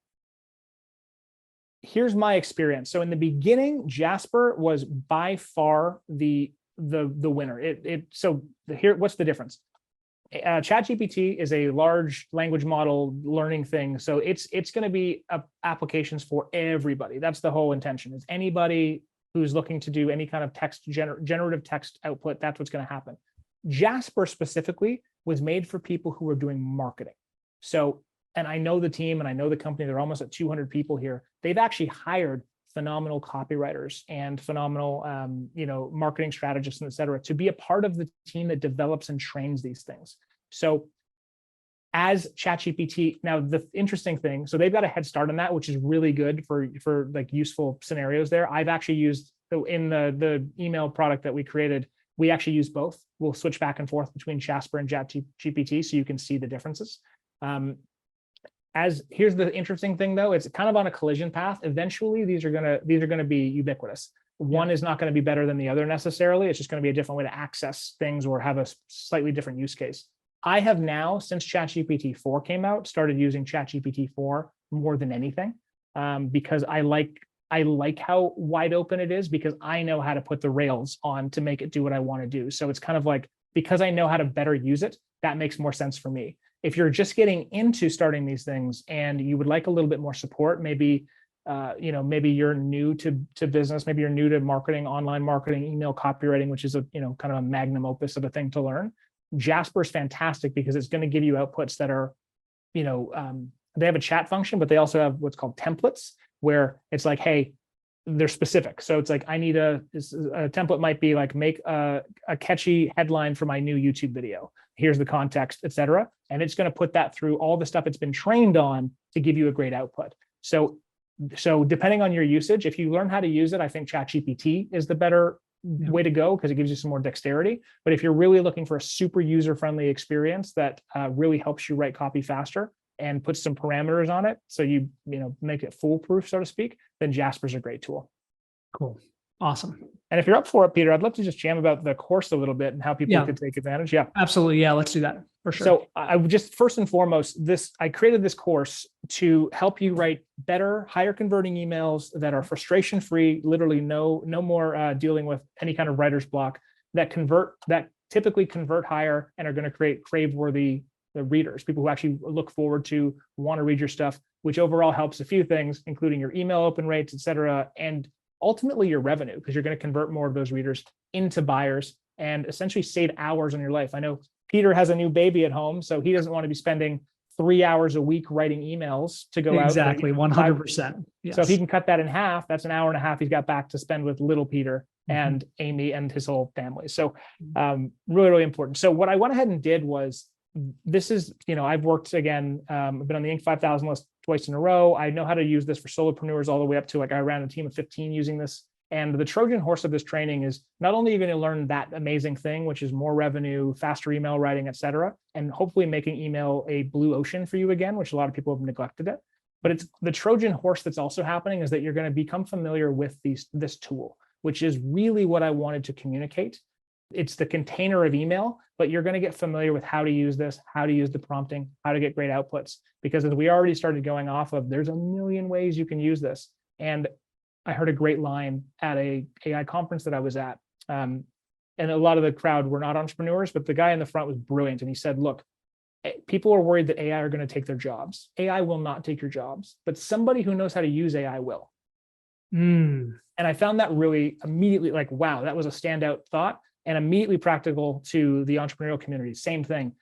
here's my experience. So in the beginning, Jasper was by far the winner. What's the difference? ChatGPT is a large language model learning thing. So it's going to be applications for everybody. That's the whole intention, is anybody who's looking to do any kind of generative text output, that's what's going to happen. Jasper specifically was made for people who are doing marketing. So, and I know the team and I know the company, they're almost at 200 people here. They've actually hired phenomenal copywriters and phenomenal, marketing strategists, and et cetera, to be a part of the team that develops and trains these things. So as ChatGPT, now the interesting thing, so they've got a head start on that, which is really good for like useful scenarios there. I've actually used, in the email product that we created, we actually use both. We'll switch back and forth between Jasper and ChatGPT so you can see the differences. Here's the interesting thing though, it's kind of on a collision path. Eventually, these are gonna be ubiquitous. One is not going to be better than the other necessarily. It's just going to be a different way to access things or have a slightly different use case. I have now, since ChatGPT 4 came out, started using ChatGPT 4 more than anything, because I like how wide open it is, because I know how to put the rails on to make it do what I want to do. So it's kind of like, because I know how to better use it, that makes more sense for me. If you're just getting into starting these things and you would like a little bit more support, maybe you're new to business, maybe you're new to marketing, online marketing, email copywriting, which is a kind of a magnum opus of a thing to learn. Jasper is fantastic because it's going to give you outputs that are, they have a chat function, but they also have what's called templates. where it's like, hey, they're specific. So it's like, I need a template might be like, make a catchy headline for my new YouTube video. Here's the context, etc. And it's going to put that through all the stuff it's been trained on to give you a great output. So depending on your usage, if you learn how to use it, I think ChatGPT is the better way to go because it gives you some more dexterity. But if you're really looking for a super user-friendly experience that really helps you write copy faster and put some parameters on it, so you make it foolproof, so to speak, then Jasper's a great tool. Cool. Awesome. And if you're up for it, Peter, I'd love to just jam about the course a little bit and how people could take advantage. Yeah, absolutely. Yeah, let's do that for sure. So I would just, first and foremost, I created this course to help you write better, higher converting emails that are frustration free, literally no more dealing with any kind of writer's block, that typically convert higher and are going to create crave-worthy readers, people who actually look forward to, want to read your stuff, which overall helps a few things, including your email open rates, et cetera, and ultimately your revenue, because you're going to convert more of those readers into buyers and essentially save hours in your life. I know Peter has a new baby at home, so he doesn't want to be spending 3 hours a week writing emails to go out. Exactly, 100%. Yes. So if he can cut that in half, that's an hour and a half he's got back to spend with little Peter and Amy and his whole family. So really, really important. So what I went ahead and did was, this is, I've worked again, I've been on the Inc. 5000 list twice in a row. I know how to use this for solopreneurs all the way up to, like, I ran a team of 15 using this. And the Trojan horse of this training is not only are you going to learn that amazing thing, which is more revenue, faster email writing, et cetera, and hopefully making email a blue ocean for you again, which a lot of people have neglected it. But it's the Trojan horse that's also happening is that you're going to become familiar with this tool, which is really what I wanted to communicate. It's the container of email, but you're going to get familiar with how to use this, how to use the prompting, how to get great outputs. Because as we already started going off of, there's a million ways you can use this. And I heard a great line at a AI conference that I was at. And a lot of the crowd were not entrepreneurs, but the guy in the front was brilliant. And he said, look, people are worried that AI are going to take their jobs. AI will not take your jobs, but somebody who knows how to use AI will. And I found that really immediately like, wow, that was a standout thought. And immediately practical to the entrepreneurial community. Same thing.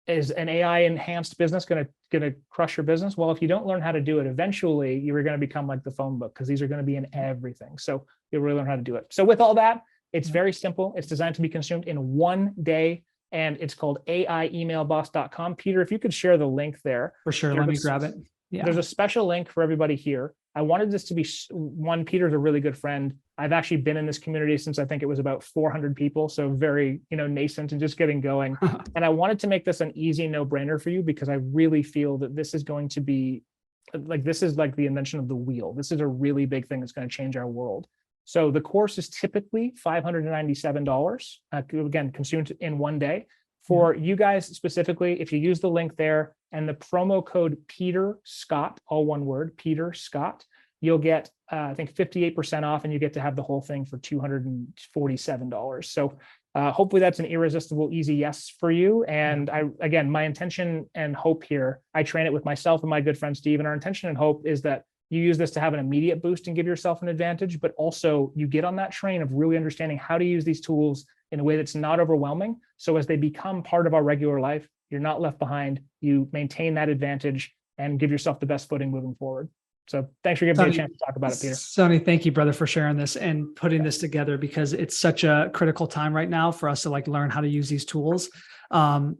Is an AI enhanced business going to crush your business? Well, if you don't learn how to do it, eventually you're going to become like the phone book, because these are going to be in everything. So you'll really learn how to do it. So with all that, it's very simple. It's designed to be consumed in 1 day, and it's called aiemailboss.com. Peter, if you could share the link there. For sure. Let me grab it. Yeah. There's a special link for everybody here. I wanted this to be one. Peter's a really good friend. I've actually been in this community since I think it was about 400 people. So very, nascent and just getting going. And I wanted to make this an easy no-brainer for you, because I really feel that this is going to be this is like the invention of the wheel. This is a really big thing that's going to change our world. So the course is typically $597, again, consumed in 1 day. For you guys specifically, if you use the link there and the promo code Peter Scott, all one word, Peter Scott, you'll get, I think, 58% off, and you get to have the whole thing for $247. So hopefully that's an irresistible, easy yes for you. And again, my intention and hope here, I train it with myself and my good friend Steve, and our intention and hope is that you use this to have an immediate boost and give yourself an advantage, but also you get on that train of really understanding how to use these tools in a way that's not overwhelming. So as they become part of our regular life, you're not left behind. You maintain that advantage and give yourself the best footing moving forward. So thanks for giving me a chance to talk about it, Peter. Sonny, thank you, brother, for sharing this and putting this together, because it's such a critical time right now for us to learn how to use these tools. Anthony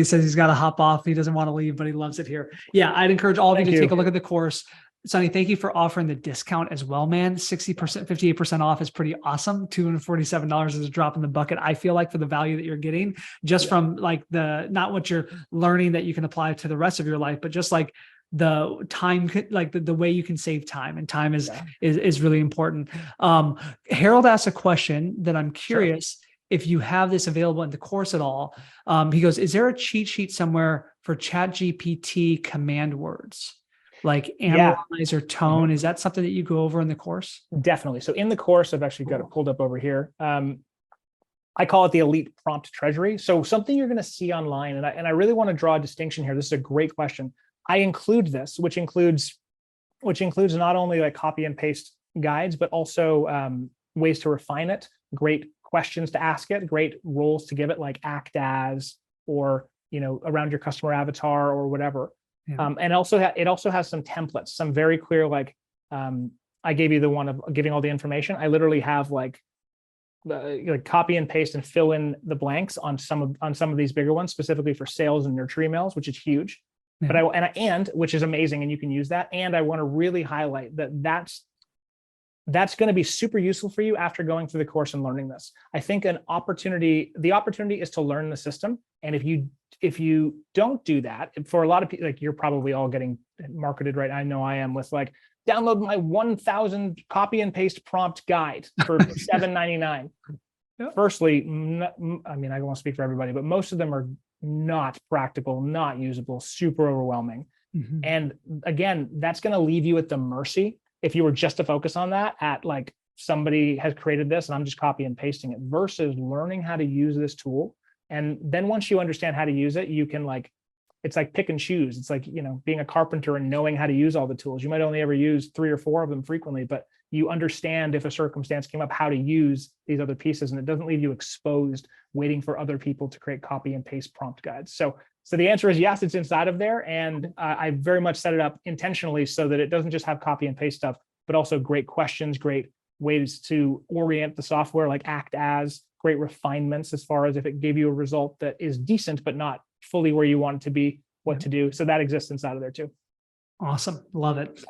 says he's got to hop off. He doesn't want to leave, but he loves it here. Yeah, I'd encourage all of you to take a look at the course. Sonny, thank you for offering the discount as well, man. 60%, 58% off is pretty awesome. $247 is a drop in the bucket, I feel like, for the value that you're getting just from not what you're learning that you can apply to the rest of your life, but just the time, the way you can save time, and time is really important. Harold asked a question that I'm curious if you have this available in the course at all. He goes, is there a cheat sheet somewhere for ChatGPT command words? Like analyze or tone? Is that something that you go over in the course? Definitely. So in the course, I've actually got it pulled up over here. I call it the elite prompt treasury. So something you're going to see online, and I really want to draw a distinction here. This is a great question. I include this, which includes not only copy and paste guides, but also ways to refine it, great questions to ask it, great roles to give it, like act as, or around your customer avatar or whatever. Yeah. And it also has some templates, some very clear, like, I gave you the one of giving all the information. I literally have like copy and paste and fill in the blanks on some of these bigger ones, specifically for sales and nurture emails, which is huge. Yeah. But and which is amazing, and you can use that. And I want to really highlight that's going to be super useful for you after going through the course and learning this. I think the opportunity is to learn the system. And if you don't do that, for a lot of people, like, you're probably all getting marketed, right? I know I am, with like, download my 1,000 copy and paste prompt guide for $7.99. Yeah. Firstly, I mean, I don't want to speak for everybody, but most of them are not practical, not usable, super overwhelming. Mm-hmm. And again, that's going to leave you at the mercy, if you were just to focus on that, at like, somebody has created this and I'm just copy and pasting it, versus learning how to use this tool. And then once you understand how to use it, you can, like, it's like pick and choose. It's like, being a carpenter and knowing how to use all the tools. You might only ever use 3 or 4 of them frequently, but you understand, if a circumstance came up, how to use these other pieces, and it doesn't leave you exposed waiting for other people to create copy and paste prompt guides. So the answer is yes, it's inside of there. And I very much set it up intentionally so that it doesn't just have copy and paste stuff, but also great questions, great ways to orient the software, like act as, great refinements as far as if it gave you a result that is decent, but not fully where you want it to be, what to do. So that exists inside of there too. Awesome. Love it.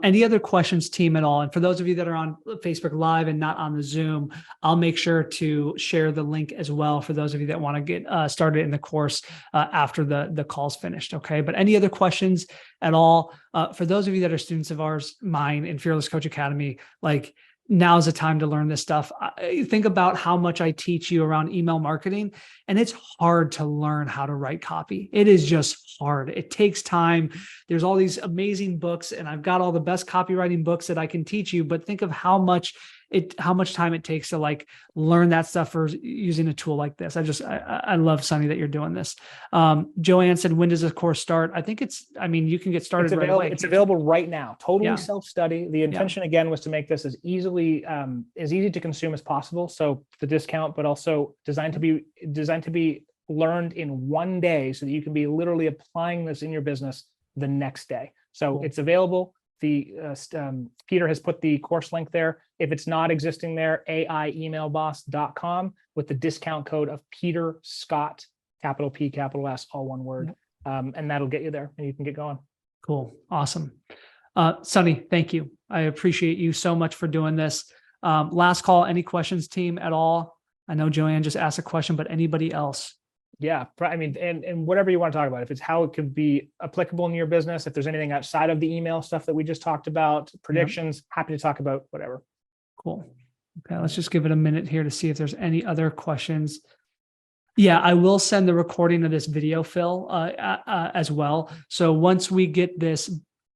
Any other questions, team, at all? And for those of you that are on Facebook Live and not on the Zoom, I'll make sure to share the link as well for those of you that want to get started in the course after the call's finished. Okay. But any other questions at all? For those of you that are students of ours, mine, in Fearless Coach Academy, like, now's the time to learn this stuff. Think about how much I teach you around email marketing, and it's hard to learn how to write copy. It is just hard. It takes time. There's all these amazing books, and I've got all the best copywriting books that I can teach you, but think of how much time it takes to, like, learn that stuff for using a tool like this. I love, Sonny, that you're doing this. Joanne said, when does the course start? I think you can get started right away. It's available right now. Totally self-study. The intention again was to make this as easy to consume as possible. So the discount, but also designed to be learned in one day, so that you can be literally applying this in your business the next day. So It's available. Peter has put the course link there. If it's not existing there, aiemailboss.com with the discount code of Peter Scott, capital P, capital S, all one word. And that'll get you there and you can get going. Cool. Awesome. Sonny, thank you. I appreciate you so much for doing this. Last call, any questions, team, at all? I know Joanne just asked a question, but anybody else? Yeah, I mean, and whatever you want to talk about, if it's how it could be applicable in your business, if there's anything outside of the email stuff that we just talked about, predictions, happy to talk about whatever. Cool. Okay, let's just give it a minute here to see if there's any other questions. Yeah, I will send the recording of this video, Phil, as well. So once we get this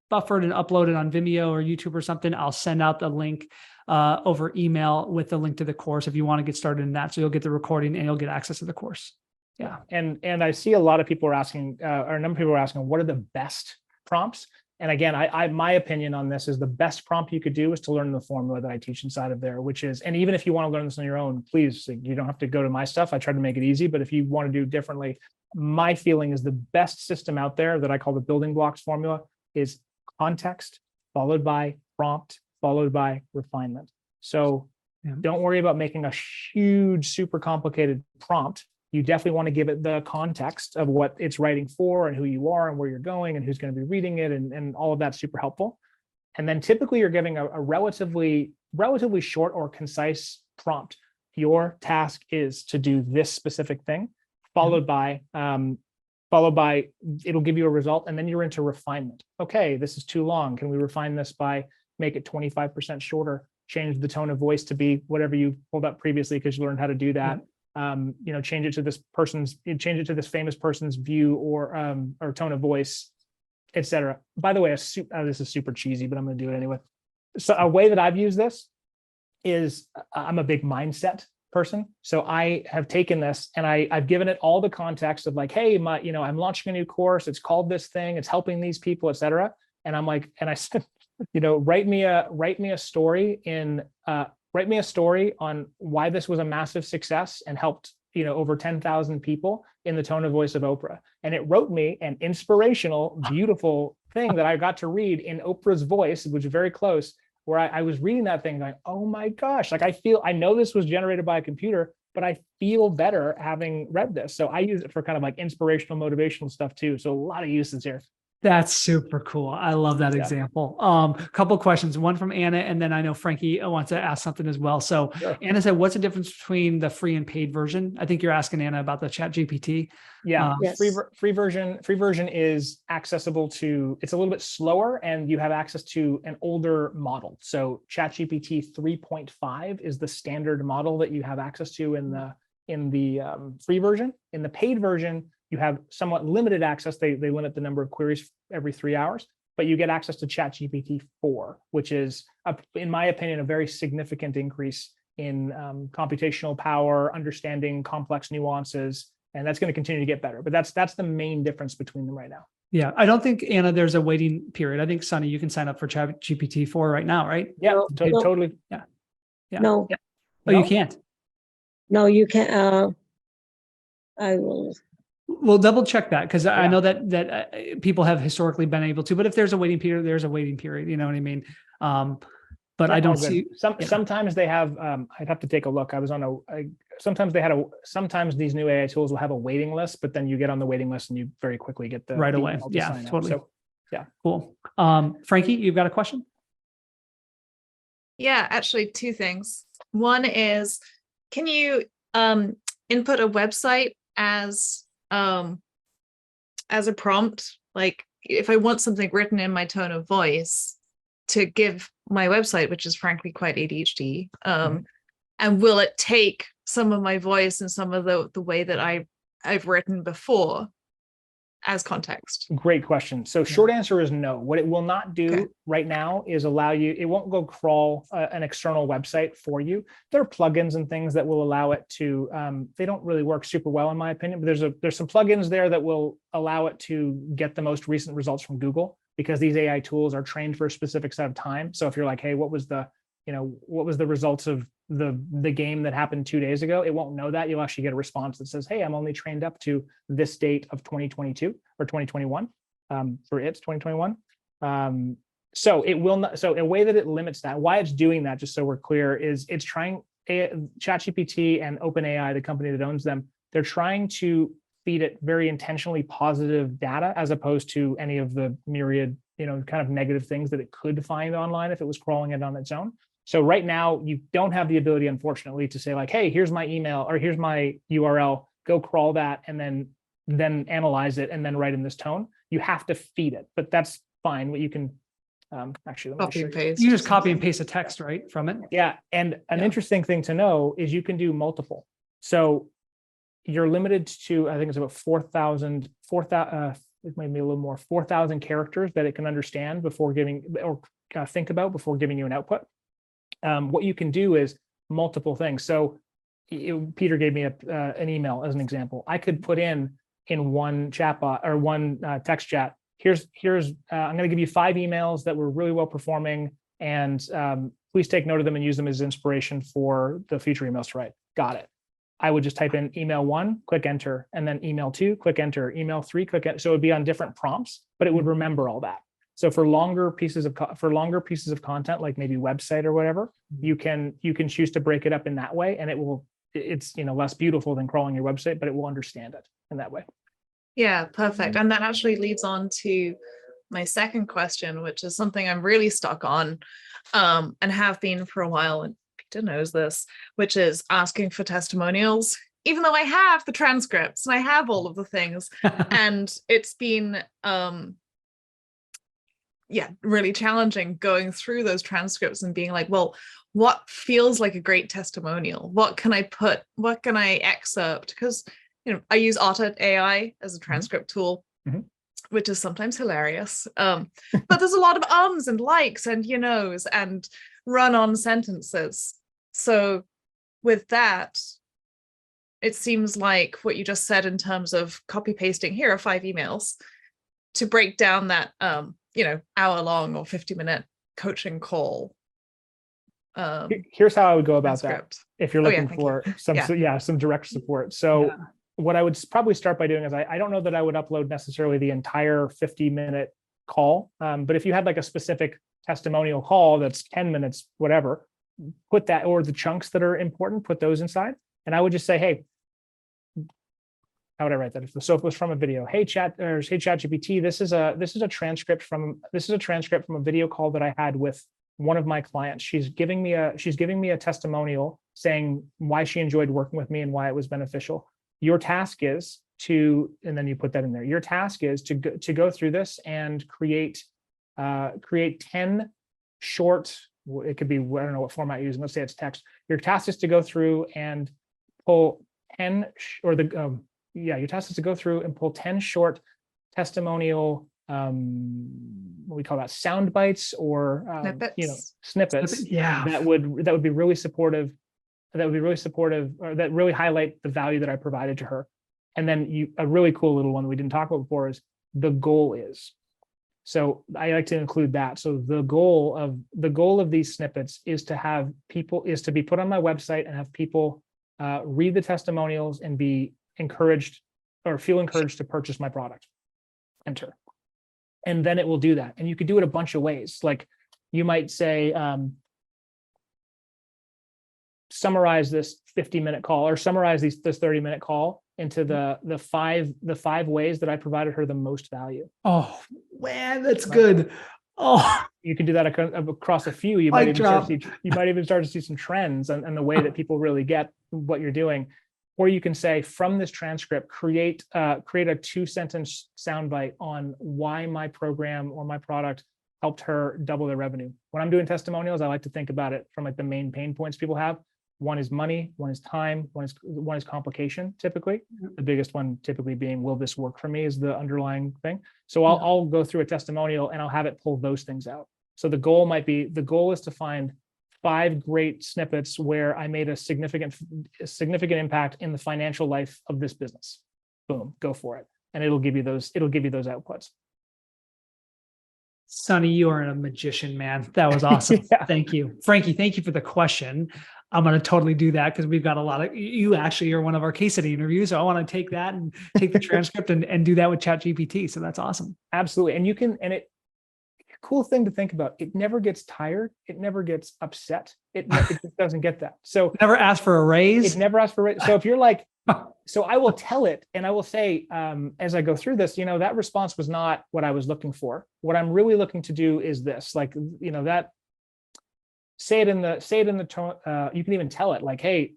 buffered and uploaded on Vimeo or YouTube or something, I'll send out the link over email with the link to the course if you want to get started in that. So you'll get the recording and you'll get access to the course. Yeah. And I see a lot of people are asking, or a number of people are asking, what are the best prompts? And again, my opinion on this is the best prompt you could do is to learn the formula that I teach inside of there, which is, and even if you want to learn this on your own, please, you don't have to go to my stuff. I try to make it easy, but if you want to do differently, my feeling is the best system out there that I call the building blocks formula is context, followed by prompt, followed by refinement. So don't worry about making a huge, super complicated prompt. You definitely want to give it the context of what it's writing for and who you are and where you're going and who's going to be reading it, and all of that's super helpful. And then typically you're giving a relatively short or concise prompt. Your task is to do this specific thing, followed by it'll give you a result, and then you're into refinement. Okay, this is too long. Can we refine this by make it 25% shorter? Change the tone of voice to be whatever you pulled up previously because you learned how to do that. Change it to this famous person's view or tone of voice, etc. By the way, this is super cheesy, but I'm going to do it anyway. So a way that I've used this is I'm a big mindset person. So I have taken this and I've given it all the context of like, hey, I'm launching a new course. It's called this thing. It's helping these people, etc. And I'm like, and I said, write me a story on why this was a massive success and helped over 10,000 people in the tone of voice of Oprah. And it wrote me an inspirational, beautiful thing that I got to read in Oprah's voice, which is very close, where I was reading that thing going, oh my gosh, like I know this was generated by a computer, but I feel better having read this. So I use it for kind of like inspirational, motivational stuff too. So a lot of uses here. That's super cool. I love that example. Couple questions, one from Anna, and then I know Frankie wants to ask something as well. So Sure. Anna said, what's the difference between the free and paid version? I think you're asking Anna about the ChatGPT. Yeah, Yes. free version is accessible to, it's a little bit slower and you have access to an older model. So ChatGPT 3.5 is the standard model that you have access to in the free version. In the paid version, you have somewhat limited access. They limit the number of queries every 3 hours, but you get access to ChatGPT 4, which is, in my opinion, a very significant increase in computational power, understanding complex nuances, and that's going to continue to get better. But that's the main difference between them right now. Yeah, I don't think, Anna, there's a waiting period. I think, Sonny, you can sign up for ChatGPT 4 right now, right? Yeah, No, totally. Yeah. No, Yeah. Oh, you can't? no, you can't. I will. We'll double check that, because I Yeah. know that people have historically been able to, but if there's a waiting period, there's a waiting period. You know what I mean? But I don't see. Sometimes they have. I'd have to take a look. I was on sometimes these new AI tools will have a waiting list, but then you get on the waiting list and you very quickly get the Right away. email to Yeah, sign up. totally. So, yeah. Cool. Frankie, you've got a question? Yeah, actually, two things. One is, can you input a website as a prompt? Like if I want something written in my tone of voice, to give my website, which is frankly quite ADHD, and will it take some of my voice and some of the way that I've written before as context? Great question. So short answer is no. What it will not do right now is allow you, it won't go crawl an external website for you. There are plugins and things that will allow it to, they don't really work super well in my opinion, but there's some plugins there that will allow it to get the most recent results from Google, because these AI tools are trained for a specific set of time. So if you're like, hey, what was the results of the game that happened 2 days ago? It won't know that. You'll actually get a response that says, hey, I'm only trained up to this date of 2022 or 2021 for it's 2021. So it will not, so a way that it limits that, why it's doing that, just so we're clear, is it's trying, ChatGPT and OpenAI, the company that owns them, they're trying to feed it very intentionally positive data, as opposed to any of the myriad, kind of negative things that it could find online if it was crawling it on its own. So right now, you don't have the ability, unfortunately, to say like, hey, here's my email or here's my URL, go crawl that and then analyze it and then write in this tone. You have to feed it, but that's fine. What you can actually Copy and paste. You just copy and paste a text, right, from it? Yeah, and an interesting thing to know is you can do multiple. So you're limited to, I think it's about 4,000, it might be a little more, 4,000 characters that it can understand before giving, or think about before giving you an output. What you can do is multiple things. So Peter gave me an email as an example. I could put in one chatbot or one text chat. Here's I'm going to give you 5 emails that were really well performing, and please take note of them and use them as inspiration for the future emails to write. Got it. I would just type in email 1, click enter, and then email 2, click enter, email 3, click enter. So it would be on different prompts, but it would remember all that. So for longer pieces of content, like maybe website or whatever, you can choose to break it up in that way, and it's less beautiful than crawling your website, but it will understand it in that way. Yeah, perfect. And that actually leads on to my second question, which is something I'm really stuck on, and have been for a while, and Peter knows this, which is asking for testimonials, even though I have the transcripts and I have all of the things. And it's been really challenging going through those transcripts and being like, well, what feels like a great testimonial? What can I put? What can I excerpt? Because I use Otter AI as a transcript tool, which is sometimes hilarious. But there's a lot of ums and likes and and run-on sentences. So with that, it seems like what you just said in terms of copy pasting, here are 5 emails, to break down that hour long or 50-minute coaching call Here's how I would go about that. transcript. If you're Oh, yeah, looking thank you. for some, Yeah. some direct support. So Yeah. what I would probably start by doing is I don't know that I would upload necessarily the entire 50-minute call. But if you had like a specific testimonial call that's 10 minutes, whatever, put that, or the chunks that are important, put those inside. And I would just say, hey, how would I write that? So if it was from a video, hey ChatGPT, this is a transcript from a video call that I had with one of my clients. She's giving me a testimonial saying why she enjoyed working with me and why it was beneficial. Your task is to, and then you put that in there. Your task is to go through this and create 10 short. It could be, I don't know what format you're using. Let's say it's text. Your task is to go through and pull 10 your task is to go through and pull 10 short testimonial, what we call that, sound bites or snippets. Yeah. That would be really supportive. That would be really supportive, or that really highlight the value that I provided to her. And then a really cool little one we didn't talk about before is the goal is. So I like to include that. So the goal of these snippets is to be put on my website and have people read the testimonials and be encouraged or feel encouraged to purchase my product. Enter. And then it will do that. And you could do it a bunch of ways. Like you might say, summarize this 50-minute call, or summarize this 30-minute call into the five ways that I provided her the most value. Oh man, that's good. Oh, you can do that across a few. You might even start to see some trends and the way that people really get what you're doing. Or you can say, from this transcript, create a 2-sentence soundbite on why my program or my product helped her double their revenue. When I'm doing testimonials, I like to think about it from like the main pain points people have. One is money, one is time, one is complication, typically. The biggest one typically being, will this work for me, is the underlying thing. So I'll go through a testimonial and I'll have it pull those things out. So the goal is to find 5 great snippets where I made a significant impact in the financial life of this business. Boom, go for it. And it'll give you those outputs. Sonny, you are a magician, man. That was awesome. Yeah. Thank you. Frankie, thank you for the question. I'm going to totally do that because we've got a lot of, you actually are one of our case study interviews. So I want to take that and take the transcript and do that with ChatGPT. So that's awesome. Absolutely. And you can, cool thing to think about, it never gets tired. It never gets upset. It just doesn't get that. So never ask for a raise. It never asks for a raise. So if you're like, so I will tell it and I will say, as I go through this, that response was not what I was looking for. What I'm really looking to do is this, like, that, say it in the tone, you can even tell it like, hey,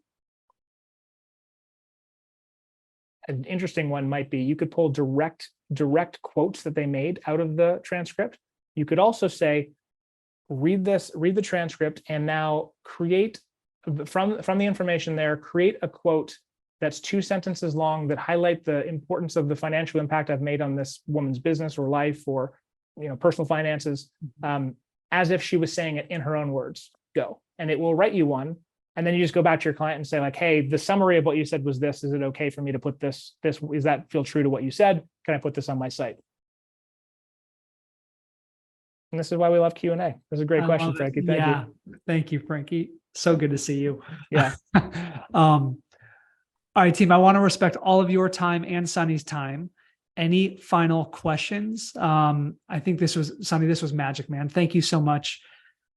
an interesting one might be, you could pull direct quotes that they made out of the transcript. You could also say, read the transcript and now create from the information there, create a quote that's 2 sentences long that highlight the importance of the financial impact I've made on this woman's business or life or, personal finances, as if she was saying it in her own words. Go. And it will write you one. And then you just go back to your client and say like, hey, the summary of what you said was this. Is it okay for me to put this, does that feel true to what you said? Can I put this on my site? And this is why we love Q&A. This is a great question, Frankie. Thank you. Thank you, Frankie. So good to see you. Yeah. All right, team, I want to respect all of your time and Sonny's time. Any final questions? I think Sonny, this was magic, man. Thank you so much.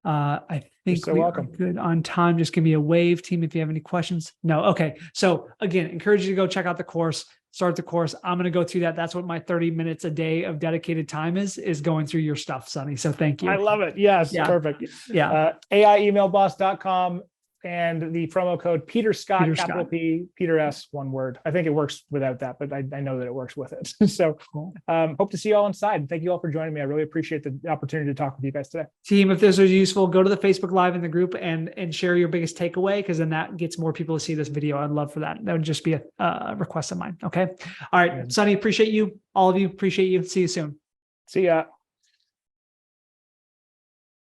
I think You're so welcome. are good on time. Just give me a wave, team, if you have any questions. No. Okay. So again, encourage you to go check out the course, start the course. I'm going to go through that. That's what my 30 minutes a day of dedicated time is going through your stuff, Sonny. So thank you. I love it. Yes. Yeah. Perfect. Yeah. AIemailboss.com. And the promo code Peter Scott, capital P, Peter S, one word. I think it works without that, but I know that it works with it. So hope to see you all inside. Thank you all for joining me. I really appreciate the opportunity to talk with you guys today. Team, if this was useful, go to the Facebook Live in the group and share your biggest takeaway, because then that gets more people to see this video. I'd love for that. That would just be a request of mine. Okay. All right. Sonny, appreciate you. All of you, appreciate you. See you soon. See ya.